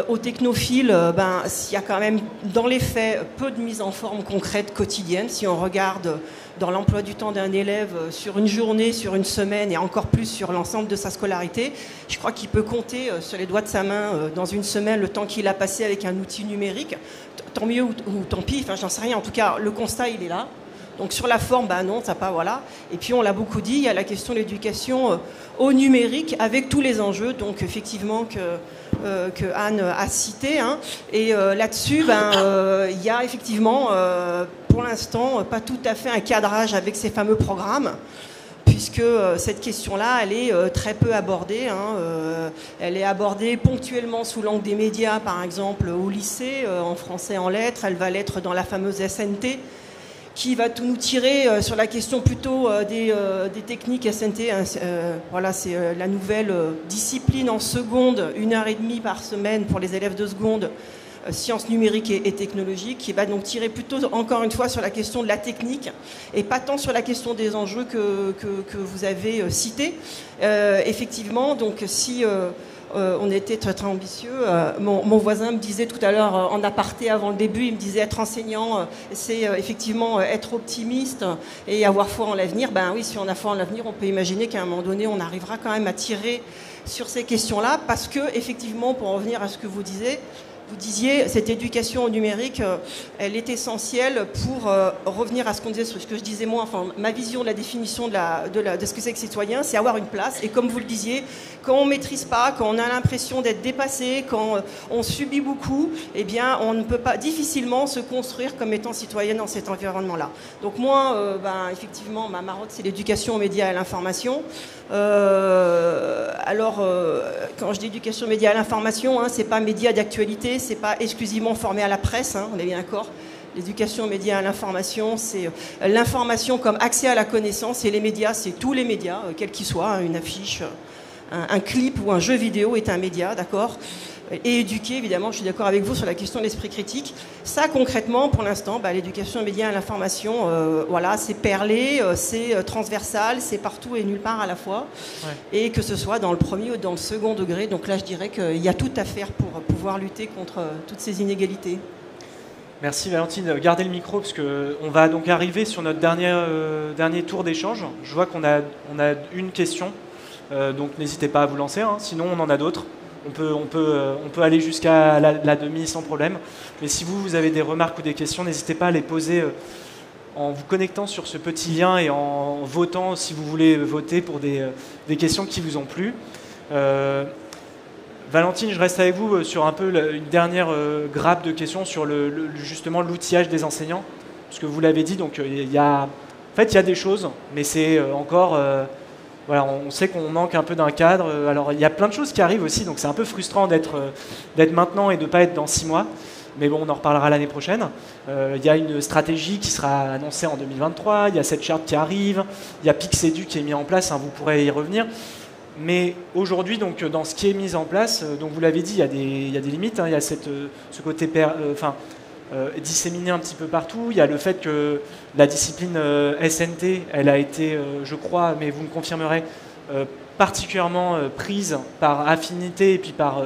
aux technophiles, il y a quand même dans les faits peu de mise en forme concrète quotidienne. Si on regarde dans l'emploi du temps d'un élève sur une journée, sur une semaine et encore plus sur l'ensemble de sa scolarité, je crois qu'il peut compter sur les doigts de sa main dans une semaine le temps qu'il a passé avec un outil numérique. Tant mieux ou tant pis, enfin j'en sais rien. En tout cas, le constat, il est là. Donc sur la forme, non, ça pas, voilà. Et puis on l'a beaucoup dit, il y a la question de l'éducation au numérique avec tous les enjeux, donc effectivement que Anne a cité. Hein. Et là-dessus, il y a effectivement, pour l'instant, pas tout à fait un cadrage avec ces fameux programmes, puisque cette question-là, elle est très peu abordée. Hein. Elle est abordée ponctuellement sous l'angle des médias, par exemple au lycée, en français, en lettres. Elle va l'être dans la fameuse SNT, qui va tout nous tirer sur la question plutôt des techniques SNT. Hein. Voilà, c'est la nouvelle discipline en seconde, 1h30 par semaine pour les élèves de seconde, sciences numériques et technologiques, qui va donc tirer plutôt, encore une fois, sur la question de la technique et pas tant sur la question des enjeux que vous avez cités. Effectivement, donc si... on était très, très ambitieux. Mon voisin me disait tout à l'heure en aparté avant le début, il me disait être enseignant, c'est effectivement être optimiste et avoir foi en l'avenir. Ben oui, si on a foi en l'avenir, on peut imaginer qu'à un moment donné, on arrivera quand même à tirer sur ces questions-là, parce que effectivement, pour revenir à ce que vous disiez, cette éducation au numérique, elle est essentielle pour revenir à ce qu'on disait, ce que je disais moi, enfin ma vision de la définition de ce que c'est que citoyen, c'est avoir une place. Et comme vous le disiez, quand on ne maîtrise pas, quand on a l'impression d'être dépassé, quand on subit beaucoup, eh bien on ne peut pas difficilement se construire comme étant citoyenne dans cet environnement-là. Donc moi, effectivement, ma marotte, c'est l'éducation aux médias et à l'information. Quand je dis éducation aux médias et à l'information, hein, c'est pas médias d'actualité, c'est pas exclusivement formé à la presse, hein, on est bien d'accord. L'éducation aux médias et à l'information, c'est l'information comme accès à la connaissance, et les médias, c'est tous les médias, quels qu'ils soient, hein, une affiche, un clip ou un jeu vidéo est un média, d'accord. Et éduquer, évidemment, je suis d'accord avec vous sur la question de l'esprit critique. Ça, concrètement, pour l'instant, l'éducation aux médias et à l'information, voilà, c'est perlé, c'est transversal, c'est partout et nulle part à la fois. Ouais. Et que ce soit dans le premier ou dans le second degré. Donc là, je dirais qu'il y a tout à faire pour pouvoir lutter contre toutes ces inégalités. Merci Valentine. Gardez le micro parce qu'on va donc arriver sur notre dernier tour d'échange. Je vois qu'on a une question, donc n'hésitez pas à vous lancer, hein, sinon on en a d'autres. On peut aller jusqu'à la demi sans problème. Mais si vous avez des remarques ou des questions, n'hésitez pas à les poser en vous connectant sur ce petit lien et en votant si vous voulez voter pour des questions qui vous ont plu. Valentine, je reste avec vous sur un peu une dernière grappe de questions sur justement l'outillage des enseignants. Parce que vous l'avez dit, donc il y a des choses, mais c'est encore... Voilà, on sait qu'on manque un peu d'un cadre. Alors, il y a plein de choses qui arrivent aussi, donc c'est un peu frustrant d'être maintenant et de ne pas être dans 6 mois. Mais bon, on en reparlera l'année prochaine. Il y a une stratégie qui sera annoncée en 2023. Il y a cette charte qui arrive. Il y a PixEdu qui est mis en place. Hein, vous pourrez y revenir. Mais aujourd'hui, donc, dans ce qui est mis en place, donc vous l'avez dit, il y a des limites. Hein, il y a ce côté... disséminé un petit peu partout. Il y a le fait que la discipline SNT, elle a été, je crois, mais vous me confirmerez, particulièrement prise par affinité et puis par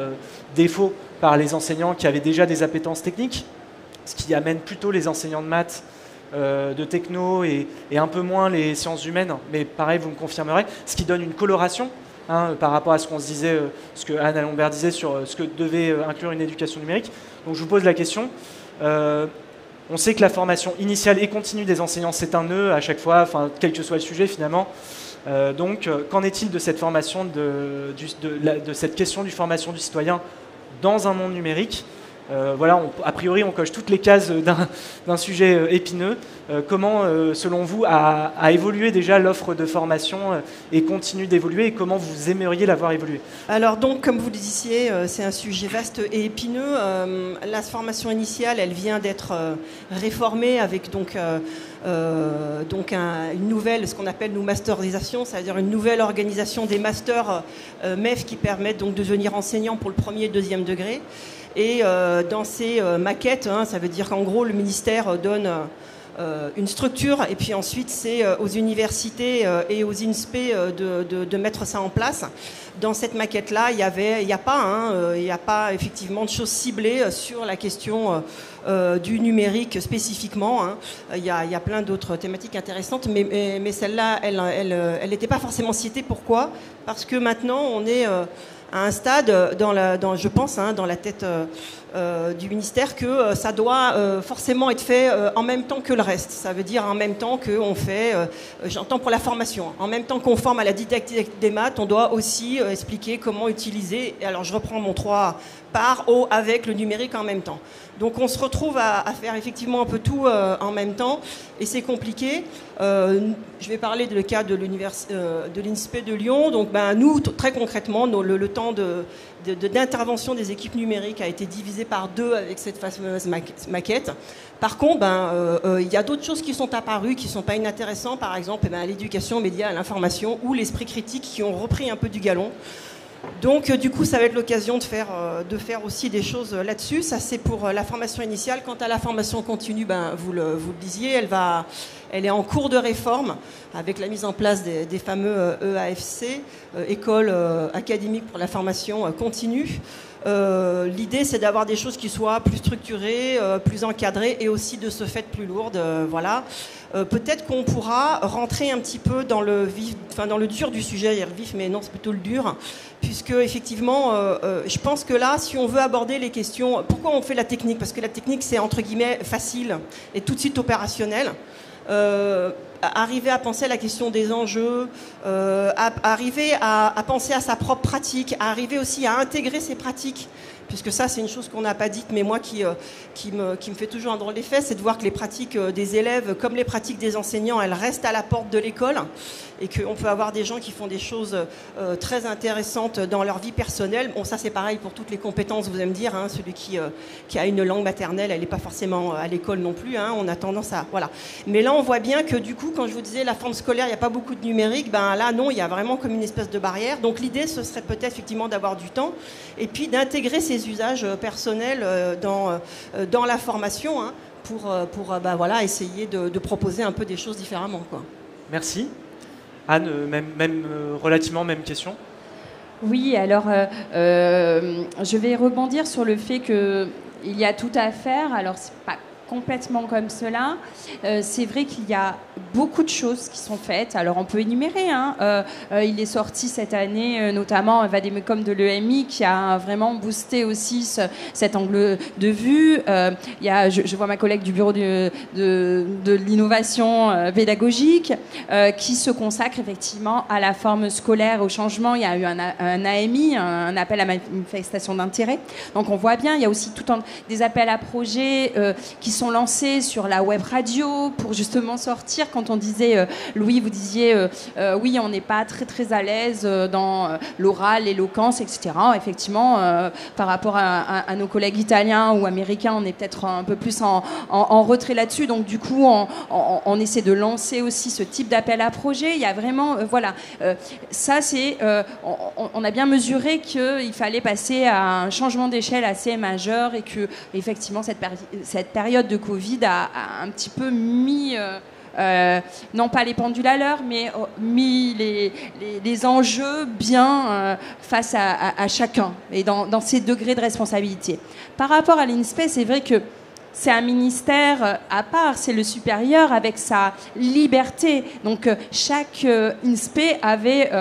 défaut par les enseignants qui avaient déjà des appétences techniques, ce qui amène plutôt les enseignants de maths de techno et un peu moins les sciences humaines, mais pareil, vous me confirmerez, ce qui donne une coloration par rapport à ce qu'on se disait, ce que Anne Lambert disait sur ce que devait inclure une éducation numérique. Donc je vous pose la question. On sait que la formation initiale et continue des enseignants, c'est un nœud à chaque fois, enfin, quel que soit le sujet finalement. Donc, qu'en est-il de cette formation, de cette question du formation du citoyen dans un monde numérique? Voilà, a priori, on coche toutes les cases d'un sujet épineux. Comment, selon vous, a évolué déjà l'offre de formation et continue d'évoluer, et comment vous aimeriez la voir évoluer? Alors donc, comme vous le disiez, c'est un sujet vaste et épineux. La formation initiale, elle vient d'être réformée avec une nouvelle, ce qu'on appelle nous masterisation, c'est-à-dire une nouvelle organisation des masters MEF qui permettent donc de devenir enseignant pour le premier et le deuxième degré. Et dans ces maquettes, ça veut dire qu'en gros le ministère donne une structure, et puis ensuite c'est aux universités et aux INSPE de mettre ça en place. Dans cette maquette-là, il n'y a pas effectivement de choses ciblées sur la question du numérique spécifiquement. Il y a plein d'autres thématiques intéressantes, mais celle-là, elle n'était pas forcément citée. Pourquoi? Parce que maintenant, on est à un stade, je pense, dans la tête du ministère, que ça doit forcément être fait en même temps que le reste. Ça veut dire en même temps qu'on fait, j'entends pour la formation, en même temps qu'on forme à la didactique des maths, on doit aussi expliquer comment utiliser, alors je reprends mon 3 par O avec le numérique en même temps. Donc on se retrouve à faire effectivement un peu tout en même temps, et c'est compliqué. Je vais parler de le cas de l'INSPE de Lyon. Donc nous, très concrètement, le temps d'intervention des équipes numériques a été divisé par 2 avec cette fameuse maquette. Par contre, il y a d'autres choses qui sont apparues, qui ne sont pas inintéressantes. Par exemple, l'éducation aux médias, à l'information, ou l'esprit critique, qui ont repris un peu du galon. Donc du coup, ça va être l'occasion de faire aussi des choses là-dessus. Ça, c'est pour la formation initiale. Quant à la formation continue, vous le disiez, elle est en cours de réforme avec la mise en place des fameux EAFC, École académique pour la formation continue. L'idée, c'est d'avoir des choses qui soient plus structurées, plus encadrées, et aussi de ce fait plus lourdes. Voilà. Peut-être qu'on pourra rentrer un petit peu dans le dur du sujet, dire vif, mais non, c'est plutôt le dur, puisque effectivement, je pense que là, si on veut aborder les questions, pourquoi on fait la technique? Parce que la technique, c'est entre guillemets facile et tout de suite opérationnel. Arriver à penser à la question des enjeux, arriver à penser à sa propre pratique, à arriver aussi à intégrer ses pratiques, puisque ça, c'est une chose qu'on n'a pas dite, mais moi qui me fait toujours un drôle d'effet, c'est de voir que les pratiques des élèves, comme les pratiques des enseignants, elles restent à la porte de l'école, et qu'on peut avoir des gens qui font des choses très intéressantes dans leur vie personnelle. Bon, ça, c'est pareil pour toutes les compétences, vous allez me dire, celui qui a une langue maternelle, elle n'est pas forcément à l'école non plus, on a tendance à... Voilà. Mais là, on voit bien que du coup, quand je vous disais la forme scolaire, il n'y a pas beaucoup de numérique, là, non, il y a vraiment comme une espèce de barrière. Donc l'idée, ce serait peut-être effectivement d'avoir du temps, et puis d'intégrer ces usages personnels dans la formation, pour essayer de proposer un peu des choses différemment, quoi. Merci. Anne, relativement même question. Oui, alors je vais rebondir sur le fait qu'il y a tout à faire. Alors, c'est pas complètement comme cela. C'est vrai qu'il y a beaucoup de choses qui sont faites. Alors, on peut énumérer. Il est sorti cette année, notamment un vademecum de l'EMI qui a vraiment boosté aussi cet angle de vue. Je vois ma collègue du bureau de l'innovation pédagogique qui se consacre effectivement à la forme scolaire, au changement. Il y a eu un AMI, un appel à manifestation d'intérêt. Donc, on voit bien, il y a aussi des appels à projets qui sont lancés sur la web radio pour justement sortir. Quand on disait, Louis, vous disiez, oui, on n'est pas très très à l'aise dans l'oral, l'éloquence, etc. Effectivement, par rapport à nos collègues italiens ou américains, on est peut-être un peu plus en retrait là-dessus. Donc du coup, on essaie de lancer aussi ce type d'appel à projet. Il y a vraiment, ça c'est, on a bien mesuré qu'il fallait passer à un changement d'échelle assez majeur, et que effectivement cette période de Covid a un petit peu mis non pas les pendules à l'heure, mais mis les enjeux bien face à chacun, et dans ses degrés de responsabilité. Par rapport à l'INSPE, c'est vrai que c'est un ministère à part, c'est le supérieur avec sa liberté. Donc chaque INSPE avait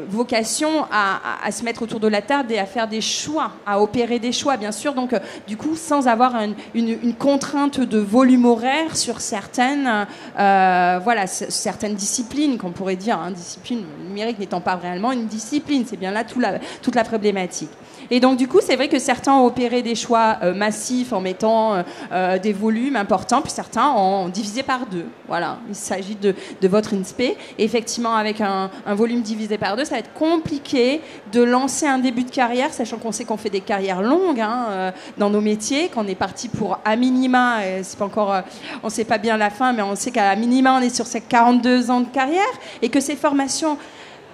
vocation à se mettre autour de la table et à faire des choix, à opérer des choix, bien sûr. Donc du coup, sans avoir une contrainte de volume horaire sur certaines, certaines disciplines, qu'on pourrait dire, hein, discipline numérique n'étant pas réellement une discipline. C'est bien là toute la problématique. Et donc du coup, c'est vrai que certains ont opéré des choix massifs en mettant des volumes importants, puis certains ont divisé par 2. Voilà, il s'agit de votre INSPE. Et effectivement, avec un volume divisé par 2, ça va être compliqué de lancer un début de carrière, sachant qu'on sait qu'on fait des carrières longues dans nos métiers, qu'on est parti pour à minima, c'est pas encore, on sait pas bien la fin, mais on sait qu'à minima on est sur ces 42 ans de carrière, et que ces formations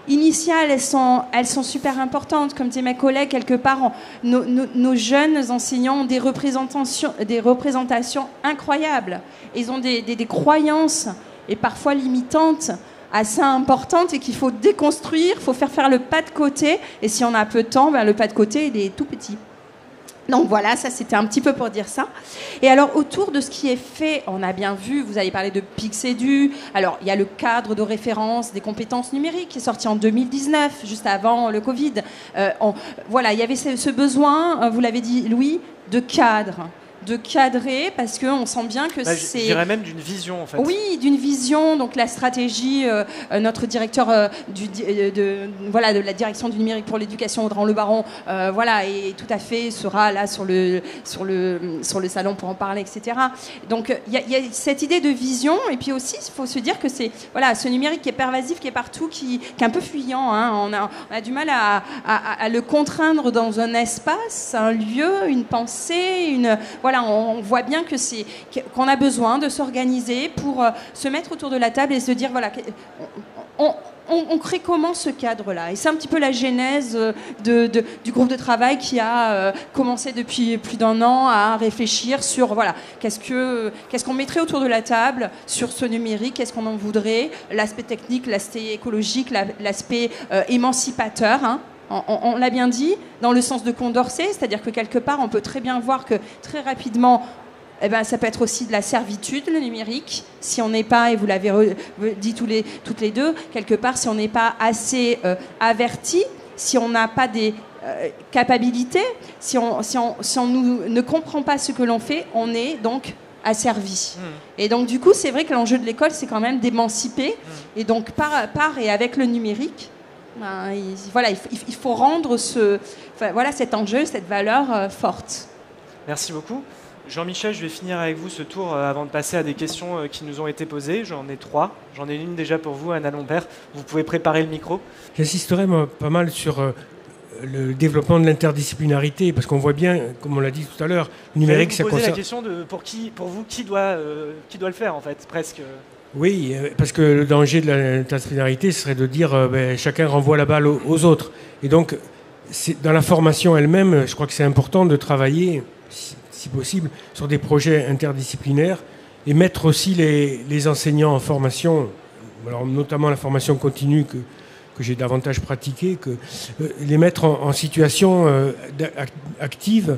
initiales, elles sont super importantes. Comme disaient mes collègues, quelque part, nos jeunes enseignants ont des représentations incroyables. Ils ont des croyances, et parfois limitantes, assez importantes, et qu'il faut déconstruire, il faut faire le pas de côté. Et si on a peu de temps, le pas de côté, il est tout petit. Donc voilà, ça c'était un petit peu pour dire ça. Et alors autour de ce qui est fait, on a bien vu, vous avez parlé de PICSEDU. Alors il y a le cadre de référence des compétences numériques qui est sorti en 2019, juste avant le Covid. Voilà, il y avait ce besoin, vous l'avez dit Louis, de cadre. De cadrer, parce qu'on sent bien que c'est... Je dirais même d'une vision, en fait. Oui, d'une vision. Donc la stratégie, notre directeur de la direction du numérique pour l'éducation, Audran Le Baron, et tout à fait sera là sur le salon pour en parler, etc. Donc il y a cette idée de vision, et puis aussi il faut se dire que c'est ce numérique qui est pervasif, qui est partout, qui est un peu fuyant. Hein. On a du mal à le contraindre dans un espace, un lieu, une pensée, on voit bien qu'on a besoin de s'organiser pour se mettre autour de la table et se dire, on crée comment ce cadre-là. Et c'est un petit peu la genèse du groupe de travail qui a commencé depuis plus d'1 an à réfléchir sur, qu'est-ce qu'on mettrait autour de la table sur ce numérique, qu'est-ce qu'on en voudrait, l'aspect technique, l'aspect écologique, l'aspect émancipateur, hein. On l'a bien dit, dans le sens de Condorcet, c'est-à-dire que quelque part, on peut très bien voir que très rapidement, ça peut être aussi de la servitude, le numérique, si on n'est pas, et vous l'avez dit toutes les deux, quelque part, si on n'est pas assez averti, si on n'a pas des capacités, si on ne comprend pas ce que l'on fait, on est donc asservi. Et donc, du coup, c'est vrai que l'enjeu de l'école, c'est quand même d'émanciper. Et donc, par et avec le numérique, il faut rendre cet enjeu, cette valeur forte. Merci beaucoup. Jean-Michel, je vais finir avec vous ce tour avant de passer à des questions qui nous ont été posées. J'en ai 3. J'en ai une déjà pour vous, Anna Lombert. Vous pouvez préparer le micro. J'insisterai pas mal sur le développement de l'interdisciplinarité, parce qu'on voit bien, comme on l'a dit tout à l'heure, le numérique, ça concerne... la question de pour vous, qui doit le faire, en fait, presque. Oui, parce que le danger de l'interdisciplinarité serait de dire chacun renvoie la balle aux autres. Et donc, dans la formation elle-même, je crois que c'est important de travailler, si possible, sur des projets interdisciplinaires et mettre aussi les enseignants en formation, alors notamment la formation continue que j'ai davantage pratiquée, les mettre en situation active.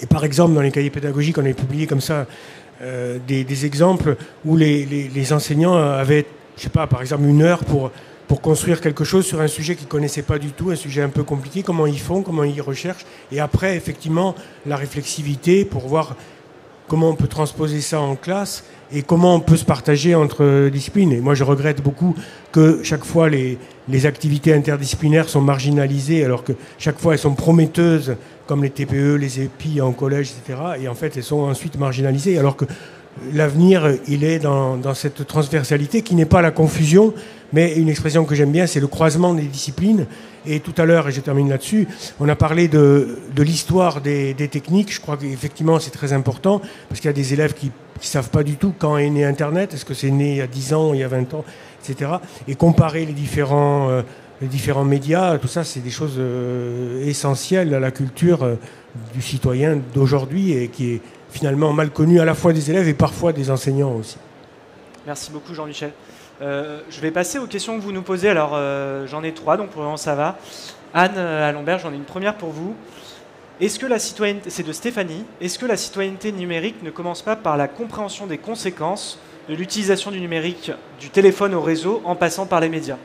Et par exemple, dans les cahiers pédagogiques, on avait publié comme ça des exemples où les enseignants avaient, par exemple 1 heure pour construire quelque chose sur un sujet qu'ils ne connaissaient pas du tout, un sujet un peu compliqué, comment ils font, comment ils recherchent, et après, effectivement, la réflexivité pour voir comment on peut transposer ça en classe et comment on peut se partager entre disciplines. Et moi, je regrette beaucoup que chaque fois, les activités interdisciplinaires sont marginalisées, alors que chaque fois, elles sont prometteuses, comme les TPE, les EPI en collège, etc. Et en fait, elles sont ensuite marginalisées, alors que l'avenir, il est dans cette transversalité qui n'est pas la confusion, mais une expression que j'aime bien, c'est le croisement des disciplines. Et tout à l'heure, et je termine là-dessus, on a parlé de l'histoire des techniques. Je crois qu'effectivement, c'est très important, parce qu'il y a des élèves qui ne savent pas du tout quand est né Internet, est-ce que c'est né il y a 10 ans, il y a 20 ans, etc. Et comparer les différents médias, tout ça, c'est des choses essentielles à la culture du citoyen d'aujourd'hui et qui est finalement mal connu à la fois des élèves et parfois des enseignants aussi. Merci beaucoup Jean-Michel. Je vais passer aux questions que vous nous posez. Alors j'en ai 3, donc pour le moment ça va. Anne Lombert, j'en ai une première pour vous. Est-ce que la citoyenneté, c'est de Stéphanie, est-ce que la citoyenneté numérique ne commence pas par la compréhension des conséquences de l'utilisation du numérique, du téléphone au réseau, en passant par les médias?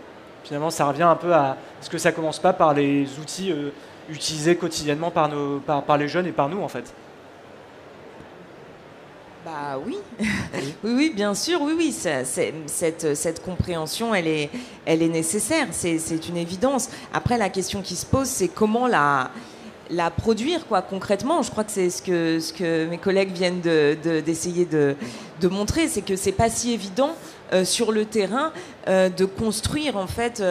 Finalement, ça revient un peu à... Est-ce que ça commence pas par les outils utilisés quotidiennement par les jeunes et par nous, en fait? Bah oui, oui, bien sûr, oui, cette compréhension, elle est nécessaire, c'est une évidence. Après, la question qui se pose, c'est comment la produire, quoi, concrètement. Je crois que c'est ce que mes collègues viennent d'essayer de montrer, c'est que c'est pas si évident sur le terrain de construire en fait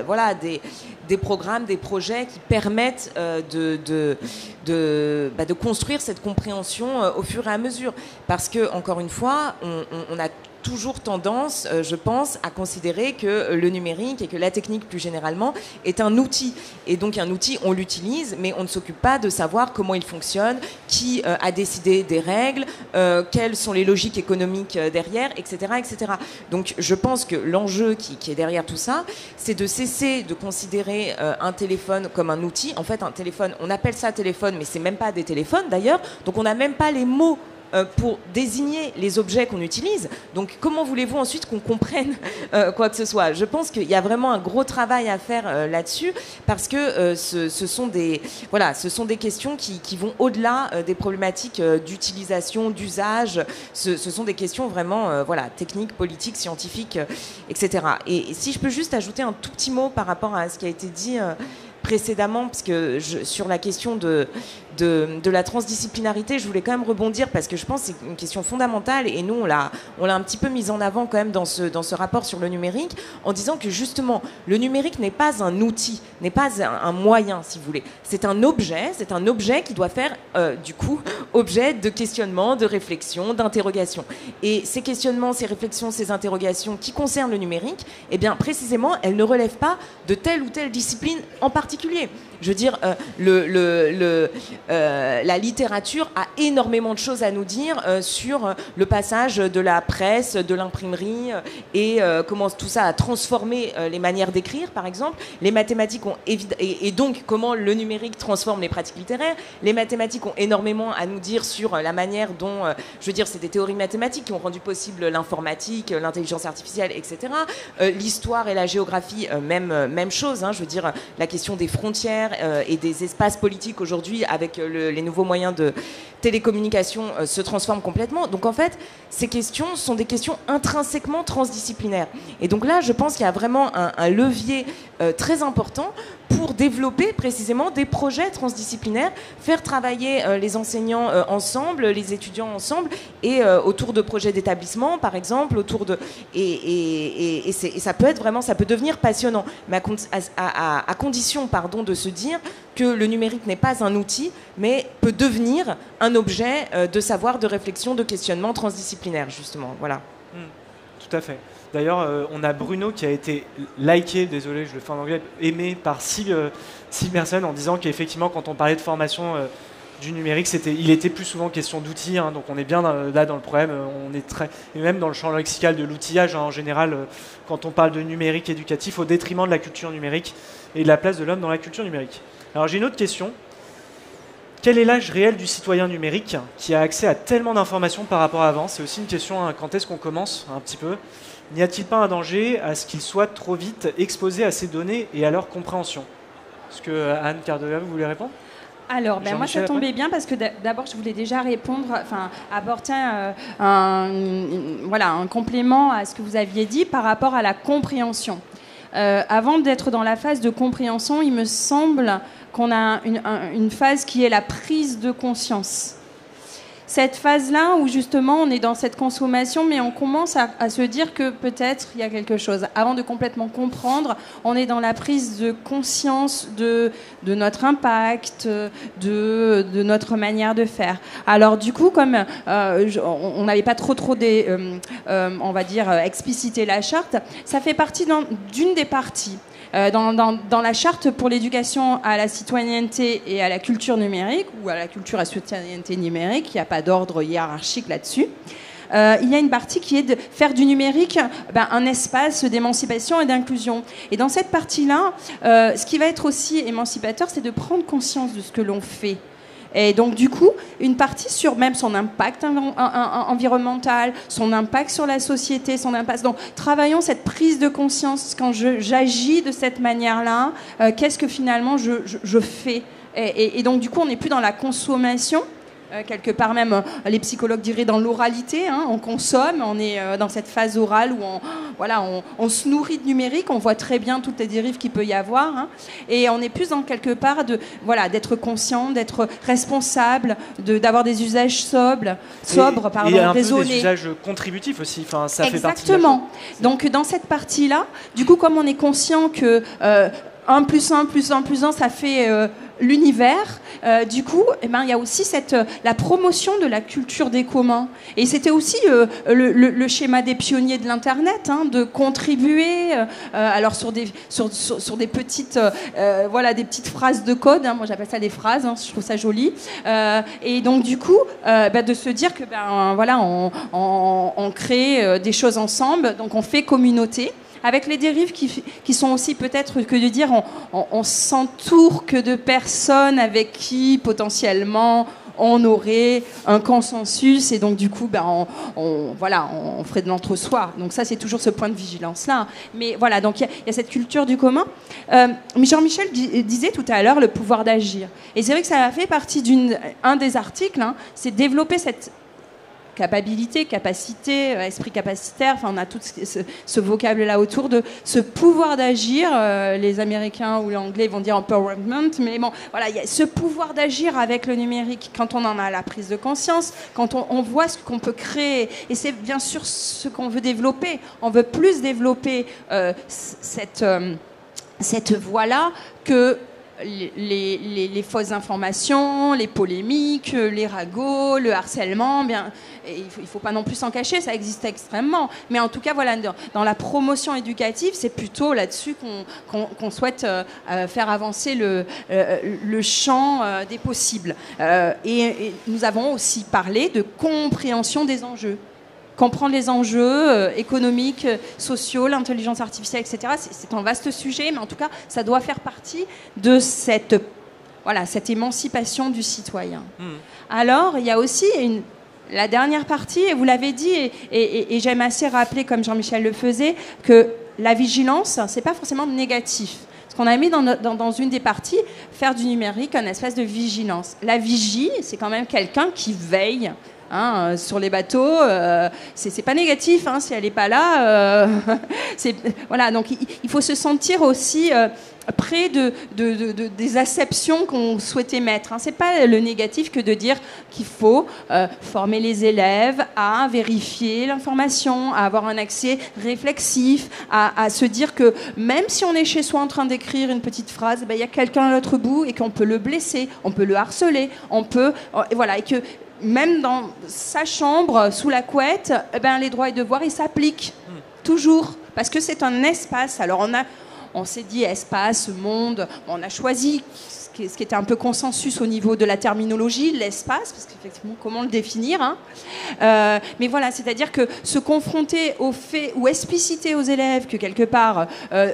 voilà, des programmes, des projets qui permettent de construire cette compréhension au fur et à mesure. Parce que, encore une fois, on a toujours tendance, je pense, à considérer que le numérique et que la technique plus généralement est un outil. Et donc un outil, on l'utilise, mais on ne s'occupe pas de savoir comment il fonctionne, qui a décidé des règles, quelles sont les logiques économiques derrière, etc., etc. Donc je pense que l'enjeu qui est derrière tout ça, c'est de cesser de considérer un téléphone comme un outil. En fait, un téléphone, on appelle ça téléphone, mais c'est même pas des téléphones d'ailleurs, donc on n'a même pas les mots pour désigner les objets qu'on utilise. Donc comment voulez-vous ensuite qu'on comprenne quoi que ce soit? Je pense qu'il y a vraiment un gros travail à faire là-dessus, parce que ce sont des questions qui vont au-delà des problématiques d'utilisation, d'usage. Ce sont des questions vraiment techniques, politiques, scientifiques, etc. Et si je peux juste ajouter un tout petit mot par rapport à ce qui a été dit précédemment, parce que sur la question de la transdisciplinarité, je voulais quand même rebondir, parce que je pense que c'est une question fondamentale, et nous on l'a un petit peu mise en avant quand même dans ce rapport sur le numérique, en disant que justement le numérique n'est pas un outil, n'est pas un moyen, si vous voulez, c'est un objet qui doit faire du coup objet de questionnement, de réflexion, d'interrogation. Et ces questionnements, ces réflexions, ces interrogations qui concernent le numérique, eh bien précisément elles ne relèvent pas de telle ou telle discipline en particulier. Je veux dire, la littérature a énormément de choses à nous dire sur le passage de la presse, de l'imprimerie, et comment tout ça a transformé les manières d'écrire, par exemple. Les mathématiques ont et donc comment le numérique transforme les pratiques littéraires. Les mathématiques ont énormément à nous dire sur la manière dont, je veux dire, c'est des théories mathématiques qui ont rendu possible l'informatique, l'intelligence artificielle, etc. L'histoire et la géographie, même chose, hein, je veux dire, la question des frontières et des espaces politiques aujourd'hui avec les nouveaux moyens de télécommunication se transforment complètement. Donc en fait, ces questions sont des questions intrinsèquement transdisciplinaires. Et donc là, je pense qu'il y a vraiment un levier très important pour développer précisément des projets transdisciplinaires, faire travailler les enseignants ensemble, les étudiants ensemble, et autour de projets d'établissement, par exemple, et ça peut être vraiment, ça peut devenir passionnant, mais à condition, de se dire que le numérique n'est pas un outil, mais peut devenir un objet de savoir, de réflexion, de questionnement transdisciplinaire, justement. Voilà. Tout à fait. D'ailleurs, on a Bruno qui a été liké, désolé, je le fais en anglais, aimé par 6 personnes, en disant qu'effectivement, quand on parlait de formation du numérique, il était plus souvent question d'outils, hein, donc on est bien là dans le problème, et même dans le champ lexical de l'outillage, hein, en général, quand on parle de numérique éducatif, au détriment de la culture numérique et de la place de l'homme dans la culture numérique. Alors j'ai une autre question. Quel est l'âge réel du citoyen numérique qui a accès à tellement d'informations par rapport à avant? C'est aussi une question, hein, quand est-ce qu'on commence un petit peu? N'y a-t-il pas un danger à ce qu'il soit trop vite exposé à ces données et à leur compréhension? Est-ce que Anne Cardella, vous voulez répondre? Alors, moi, ça tombait bien parce que d'abord, je voulais déjà apporter un complément à ce que vous aviez dit par rapport à la compréhension. Avant d'être dans la phase de compréhension, il me semble qu'on a une phase qui est la prise de conscience. Cette phase-là où justement on est dans cette consommation, mais on commence à se dire que peut-être il y a quelque chose. Avant de complètement comprendre, on est dans la prise de conscience de notre impact, de notre manière de faire. Alors du coup, comme on n'avait pas trop on va dire explicité la charte, ça fait partie d'une des parties. Dans la charte pour l'éducation à la citoyenneté et à la culture numérique, ou à la culture à la citoyenneté numérique, il n'y a pas d'ordre hiérarchique là-dessus, il y a une partie qui est de faire du numérique un espace d'émancipation et d'inclusion. Et dans cette partie-là, ce qui va être aussi émancipateur, c'est de prendre conscience de ce que l'on fait. Et donc du coup, une partie sur même son impact environnemental, son impact sur la société, son impact. Donc travaillons cette prise de conscience quand j'agis de cette manière-là. Qu'est-ce que finalement je fais? Et donc du coup, on n'est plus dans la consommation. Quelque part même, les psychologues diraient dans l'oralité, hein, on consomme, on est dans cette phase orale où on se nourrit de numérique, on voit très bien toutes les dérives qu'il peut y avoir, hein, et on est plus dans quelque part d'être conscient, d'être responsable, d'avoir des usages sobres, pardon, et un raisonnés. peu des usages contributifs aussi, enfin, ça fait partie de Exactement. Donc dans cette partie-là, du coup, comme on est conscient que 1 plus 1 plus 1 plus 1, ça fait l'univers, du coup, il y a aussi la promotion de la culture des communs. Et c'était aussi le schéma des pionniers de l'Internet, hein, de contribuer alors sur des petites des petites phrases de code, hein, moi j'appelle ça des phrases, hein, je trouve ça joli, et donc du coup de se dire que on crée des choses ensemble, donc on fait communauté. Avec les dérives qui sont aussi peut-être que de dire on s'entoure que de personnes avec qui potentiellement on aurait un consensus, et donc du coup on ferait de l'entre-soi. Donc ça, c'est toujours ce point de vigilance-là. Mais voilà, donc il y a cette culture du commun. Jean-Michel disait tout à l'heure le pouvoir d'agir. Et c'est vrai que ça a fait partie un des articles, hein, c'est développer cette capacité, esprit capacitaire, enfin on a tout ce vocable-là autour de ce pouvoir d'agir, les Américains ou les Anglais vont dire empowerment, mais bon, voilà, il y a ce pouvoir d'agir avec le numérique, quand on en a la prise de conscience, quand on voit ce qu'on peut créer, et c'est bien sûr ce qu'on veut développer, on veut plus développer cette voie-là que les fausses informations, les polémiques, les ragots, le harcèlement, bien, il ne faut pas non plus s'en cacher, ça existe extrêmement. Mais en tout cas, voilà, dans la promotion éducative, c'est plutôt là-dessus qu'on souhaite faire avancer le champ des possibles. Et nous avons aussi parlé de compréhension des enjeux. Comprendre les enjeux économiques, sociaux, l'intelligence artificielle, etc. C'est un vaste sujet, mais en tout cas, ça doit faire partie de cette émancipation du citoyen. Alors, il y a aussi la dernière partie, et vous l'avez dit, et j'aime assez rappeler, comme Jean-Michel le faisait, que la vigilance, c'est pas forcément négatif. Parce qu'on a mis dans une des parties, faire du numérique un espace de vigilance. La vigie, c'est quand même quelqu'un qui veille. Hein, sur les bateaux, c'est pas négatif, hein, si elle n'est pas là. Voilà, donc il faut se sentir aussi près des acceptions qu'on souhaitait mettre. Hein. C'est pas le négatif que de dire qu'il faut former les élèves à vérifier l'information, à avoir un accès réflexif, à se dire que même si on est chez soi en train d'écrire une petite phrase, il y a quelqu'un à l'autre bout et qu'on peut le blesser, on peut le harceler, on peut, voilà, et que même dans sa chambre, sous la couette, les droits et devoirs, ils s'appliquent. Toujours. Parce que c'est un espace. Alors, on s'est dit espace, monde. On a choisi ce qui était un peu consensus au niveau de la terminologie, l'espace, parce qu'effectivement, comment le définir, hein. Mais voilà, c'est-à-dire que se confronter au fait ou expliciter aux élèves que quelque part,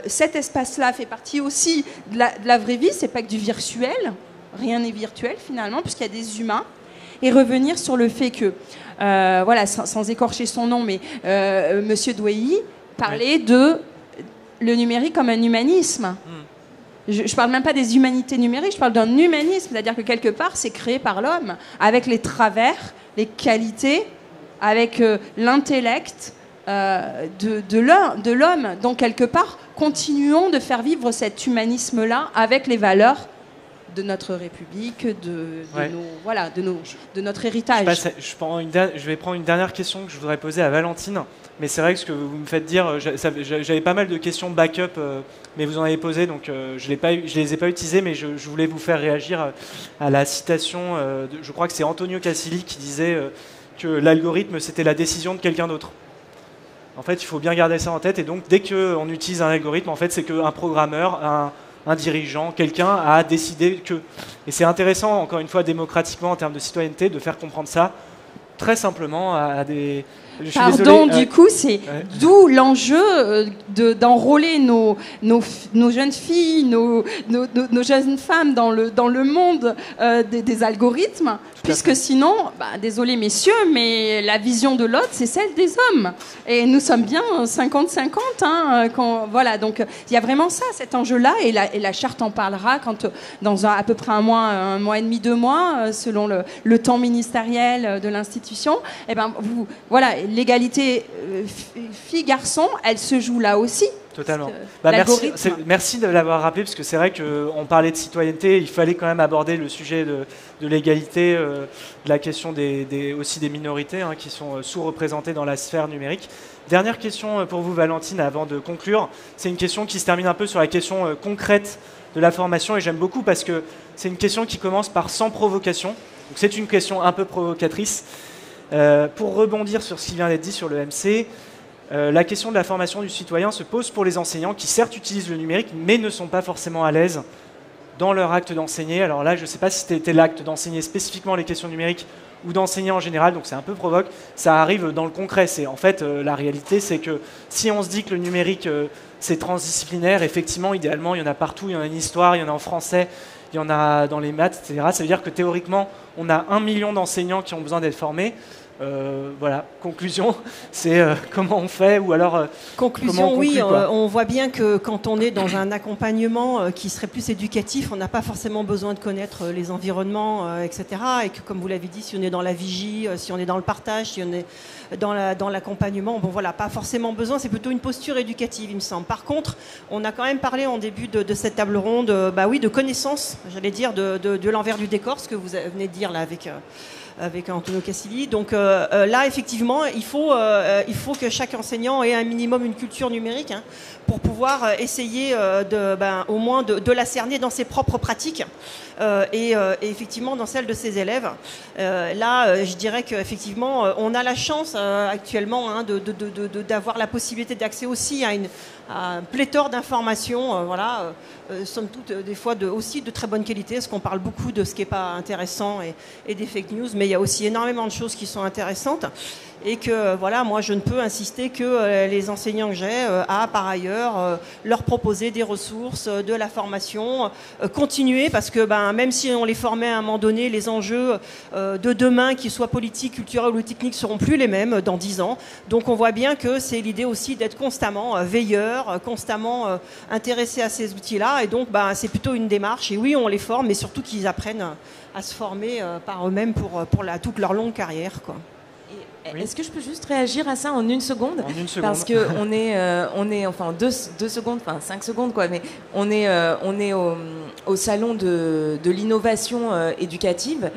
cet espace-là fait partie aussi de la vraie vie, c'est pas que du virtuel. Rien n'est virtuel, finalement, puisqu'il y a des humains. Et revenir sur le fait que, sans écorcher son nom, mais Monsieur Douai parlait de le numérique comme un humanisme. Je ne parle même pas des humanités numériques, je parle d'un humanisme, c'est-à-dire que quelque part, c'est créé par l'homme, avec les travers, les qualités, avec l'intellect de l'homme. Donc, quelque part, continuons de faire vivre cet humanisme-là avec les valeurs de notre République, de notre héritage. Je vais prendre une dernière question que je voudrais poser à Valentine, mais c'est vrai que ce que vous me faites dire, j'avais pas mal de questions backup, mais vous en avez posé, donc je les ai pas utilisées, mais je voulais vous faire réagir à la citation, je crois que c'est Antonio Casilli qui disait que l'algorithme c'était la décision de quelqu'un d'autre. En fait, il faut bien garder ça en tête, et donc dès qu'on utilise un algorithme, en fait, c'est qu'un programmeur, un dirigeant, quelqu'un a décidé que... Et c'est intéressant, encore une fois, démocratiquement, en termes de citoyenneté, de faire comprendre ça très simplement à des Pardon, du coup, c'est d'où l'enjeu d'enrôler nos jeunes filles, nos jeunes femmes dans le monde des algorithmes, puisque sinon, désolé messieurs, mais la vision de l'autre, c'est celle des hommes. Et nous sommes bien 50-50. Hein, voilà, donc il y a vraiment ça, cet enjeu-là, et la charte en parlera quand, dans à peu près un mois et demi, 2 mois, selon le temps ministériel de l'institution, voilà, l'égalité filles-garçons, elle se joue là aussi. Totalement. Merci de l'avoir rappelé, parce que c'est vrai qu'on parlait de citoyenneté, il fallait quand même aborder le sujet de l'égalité, de la question aussi des minorités qui sont sous-représentées dans la sphère numérique. Dernière question pour vous, Valentine, avant de conclure. C'est une question qui se termine un peu sur la question concrète de la formation, et j'aime beaucoup parce que c'est une question qui commence par sans provocation. Donc c'est une question un peu provocatrice. Pour rebondir sur ce qui vient d'être dit sur le MC, la question de la formation du citoyen se pose pour les enseignants qui certes utilisent le numérique mais ne sont pas forcément à l'aise dans leur acte d'enseigner. Alors là, je ne sais pas si c'était l'acte d'enseigner spécifiquement les questions numériques ou d'enseigner en général, donc c'est un peu provoque. Ça arrive dans le concret. En fait, la réalité, c'est que si on se dit que le numérique, c'est transdisciplinaire, effectivement, idéalement, il y en a partout. Il y en a en histoire, il y en a en français, il y en a dans les maths, etc. Ça veut dire que théoriquement, on a 1 million d'enseignants qui ont besoin d'être formés. Voilà, conclusion, c'est comment on fait, ou alors conclusion, comment on conclut, on voit bien que quand on est dans un accompagnement qui serait plus éducatif, on n'a pas forcément besoin de connaître les environnements, etc. Et que, comme vous l'avez dit, si on est dans la vigie, si on est dans le partage, si on est dans l'accompagnement, bon voilà, pas forcément besoin, c'est plutôt une posture éducative, il me semble. Par contre, on a quand même parlé en début de cette table ronde, de connaissance, j'allais dire, de l'envers du décor, ce que vous venez de dire là avec Antonio Casilli. Donc là, effectivement, il faut que chaque enseignant ait un minimum une culture numérique pour pouvoir essayer au moins de la cerner dans ses propres pratiques et effectivement dans celles de ses élèves. Là, je dirais qu'effectivement, on a la chance actuellement d'avoir la possibilité d'accès aussi à un pléthore d'informations, somme toute, des fois aussi de très bonne qualité, parce qu'on parle beaucoup de ce qui n'est pas intéressant et des fake news, mais il y a aussi énormément de choses qui sont intéressantes. Et que, moi, je ne peux insister que les enseignants que j'ai à, par ailleurs, leur proposer des ressources, de la formation, continuer, parce que même si on les formait à un moment donné, les enjeux de demain, qu'ils soient politiques, culturels ou techniques, seront plus les mêmes dans 10 ans. Donc on voit bien que c'est l'idée aussi d'être constamment veilleur, constamment intéressé à ces outils-là. Et donc c'est plutôt une démarche. Et oui, on les forme, mais surtout qu'ils apprennent à se former par eux-mêmes pour toute leur longue carrière, quoi. Oui. Est-ce que je peux juste réagir à ça en 1 seconde ? En 1 seconde. Parce qu'on est enfin 2 secondes, enfin 5 secondes quoi, mais on est au salon de l'innovation éducative.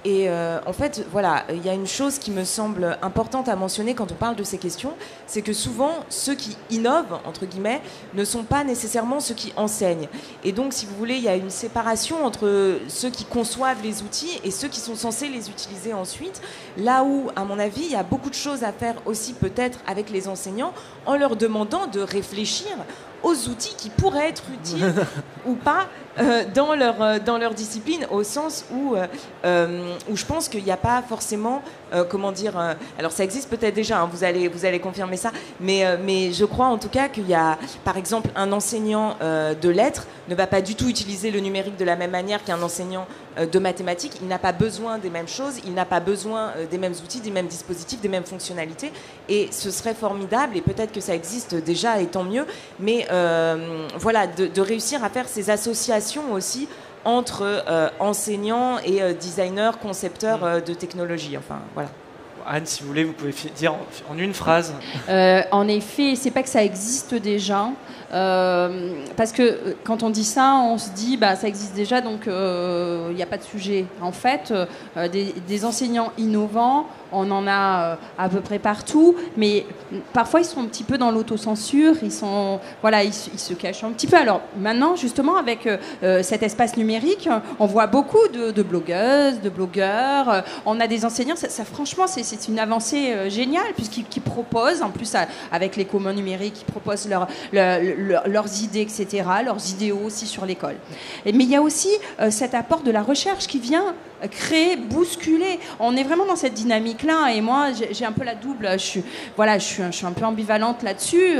Et en fait, voilà, il y a une chose qui me semble importante à mentionner quand on parle de ces questions, c'est que souvent, ceux qui innovent, entre guillemets, ne sont pas nécessairement ceux qui enseignent. Et donc, si vous voulez, il y a une séparation entre ceux qui conçoivent les outils et ceux qui sont censés les utiliser ensuite. Là où, à mon avis, il y a beaucoup de choses à faire aussi peut-être avec les enseignants en leur demandant de réfléchir aux outils qui pourraient être utiles ou pas dans leur discipline, au sens où je pense qu'il n'y a pas forcément, alors ça existe peut-être déjà, vous allez confirmer ça, mais je crois en tout cas qu'il y a, par exemple, un enseignant de lettres ne va pas du tout utiliser le numérique de la même manière qu'un enseignant de mathématiques. Il n'a pas besoin des mêmes choses, il n'a pas besoin des mêmes outils, des mêmes dispositifs, des mêmes fonctionnalités, et ce serait formidable, et peut-être que ça existe déjà, et tant mieux, mais de réussir à faire ces associations aussi entre enseignants et designers, concepteurs de technologie. Enfin, voilà. Anne, si vous voulez, vous pouvez dire en 1 phrase. En effet, c'est pas que ça existe déjà, parce que quand on dit ça, on se dit ça existe déjà, donc il n'y a pas de sujet. En fait, des enseignants innovants, on en a à peu près partout, mais parfois ils sont un petit peu dans l'autocensure, ils se cachent un petit peu. Alors maintenant, justement, avec cet espace numérique, on voit beaucoup de blogueuses, de blogueurs, on a des enseignants, ça franchement, c'est une avancée géniale, puisqu'ils proposent, en plus avec les communs numériques, ils proposent leurs idées, etc., leurs idéaux aussi sur l'école. Mais il y a aussi cet apport de la recherche qui vient créer, bousculer. On est vraiment dans cette dynamique-là. Et moi, j'ai un peu la double. Je suis un peu ambivalente là-dessus,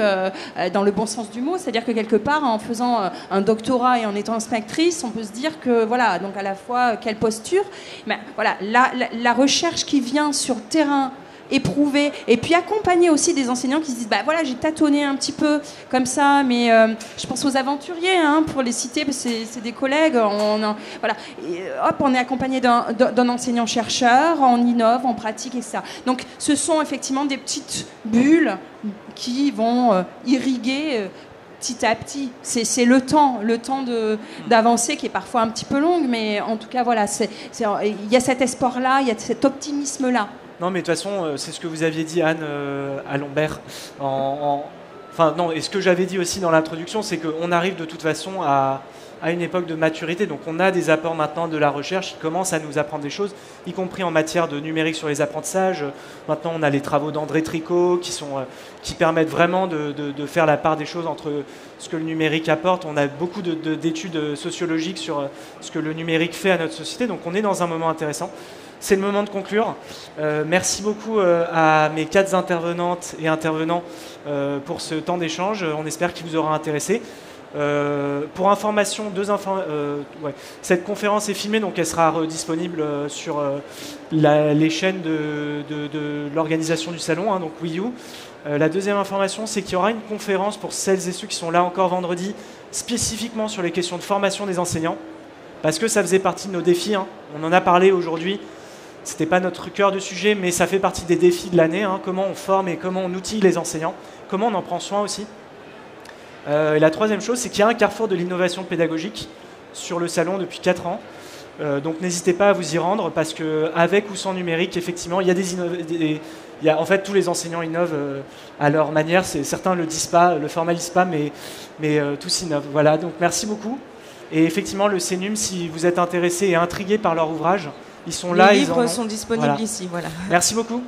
dans le bon sens du mot. C'est-à-dire que quelque part, en faisant un doctorat et en étant inspectrice, on peut se dire que, voilà, donc à la fois, quelle posture. Mais voilà, la recherche qui vient sur le terrain, éprouver, et puis accompagner aussi des enseignants qui se disent bah voilà, j'ai tâtonné un petit peu comme ça, mais je pense aux aventuriers, hein, pour les citer, parce que c'est des collègues, voilà, et, hop, on est accompagné d'un enseignant chercheur, on innove, on pratique, etc. Donc ce sont effectivement des petites bulles qui vont irriguer petit à petit. C'est le temps d'avancer qui est parfois un petit peu long, mais en tout cas voilà, il y a cet espoir-là, il y a cet optimisme-là. Non, mais de toute façon, c'est ce que vous aviez dit, Anne, à Lambert. Enfin, non, et ce que j'avais dit aussi dans l'introduction, c'est qu'on arrive de toute façon à une époque de maturité. Donc, on a des apports maintenant de la recherche qui commencent à nous apprendre des choses, y compris en matière de numérique sur les apprentissages. Maintenant, on a les travaux d'André Tricot qui permettent vraiment de faire la part des choses entre ce que le numérique apporte. On a beaucoup d'études sociologiques sur ce que le numérique fait à notre société. Donc, on est dans un moment intéressant. C'est le moment de conclure. Merci beaucoup à mes 4 intervenantes et intervenants pour ce temps d'échange. On espère qu'il vous aura intéressé. Pour information, cette conférence est filmée, donc elle sera disponible sur les chaînes de l'organisation du salon, hein, donc WiiU. La deuxième information, c'est qu'il y aura une conférence pour celles et ceux qui sont là encore vendredi, spécifiquement sur les questions de formation des enseignants, parce que ça faisait partie de nos défis, hein. On en a parlé aujourd'hui. C'était pas notre cœur de sujet, mais ça fait partie des défis de l'année, hein, comment on forme et comment on outille les enseignants, comment on en prend soin aussi. Et la troisième chose, c'est qu'il y a un carrefour de l'innovation pédagogique sur le salon depuis 4 ans. Donc n'hésitez pas à vous y rendre, parce qu'avec ou sans numérique, effectivement, il y a en fait, tous les enseignants innovent à leur manière. Certains le disent pas, le formalisent pas, mais tous innovent. Voilà, donc merci beaucoup. Et effectivement, le CNUM, si vous êtes intéressé et intrigué par leur ouvrage, ils sont là. Les livres sont disponibles ici. Voilà. Merci beaucoup.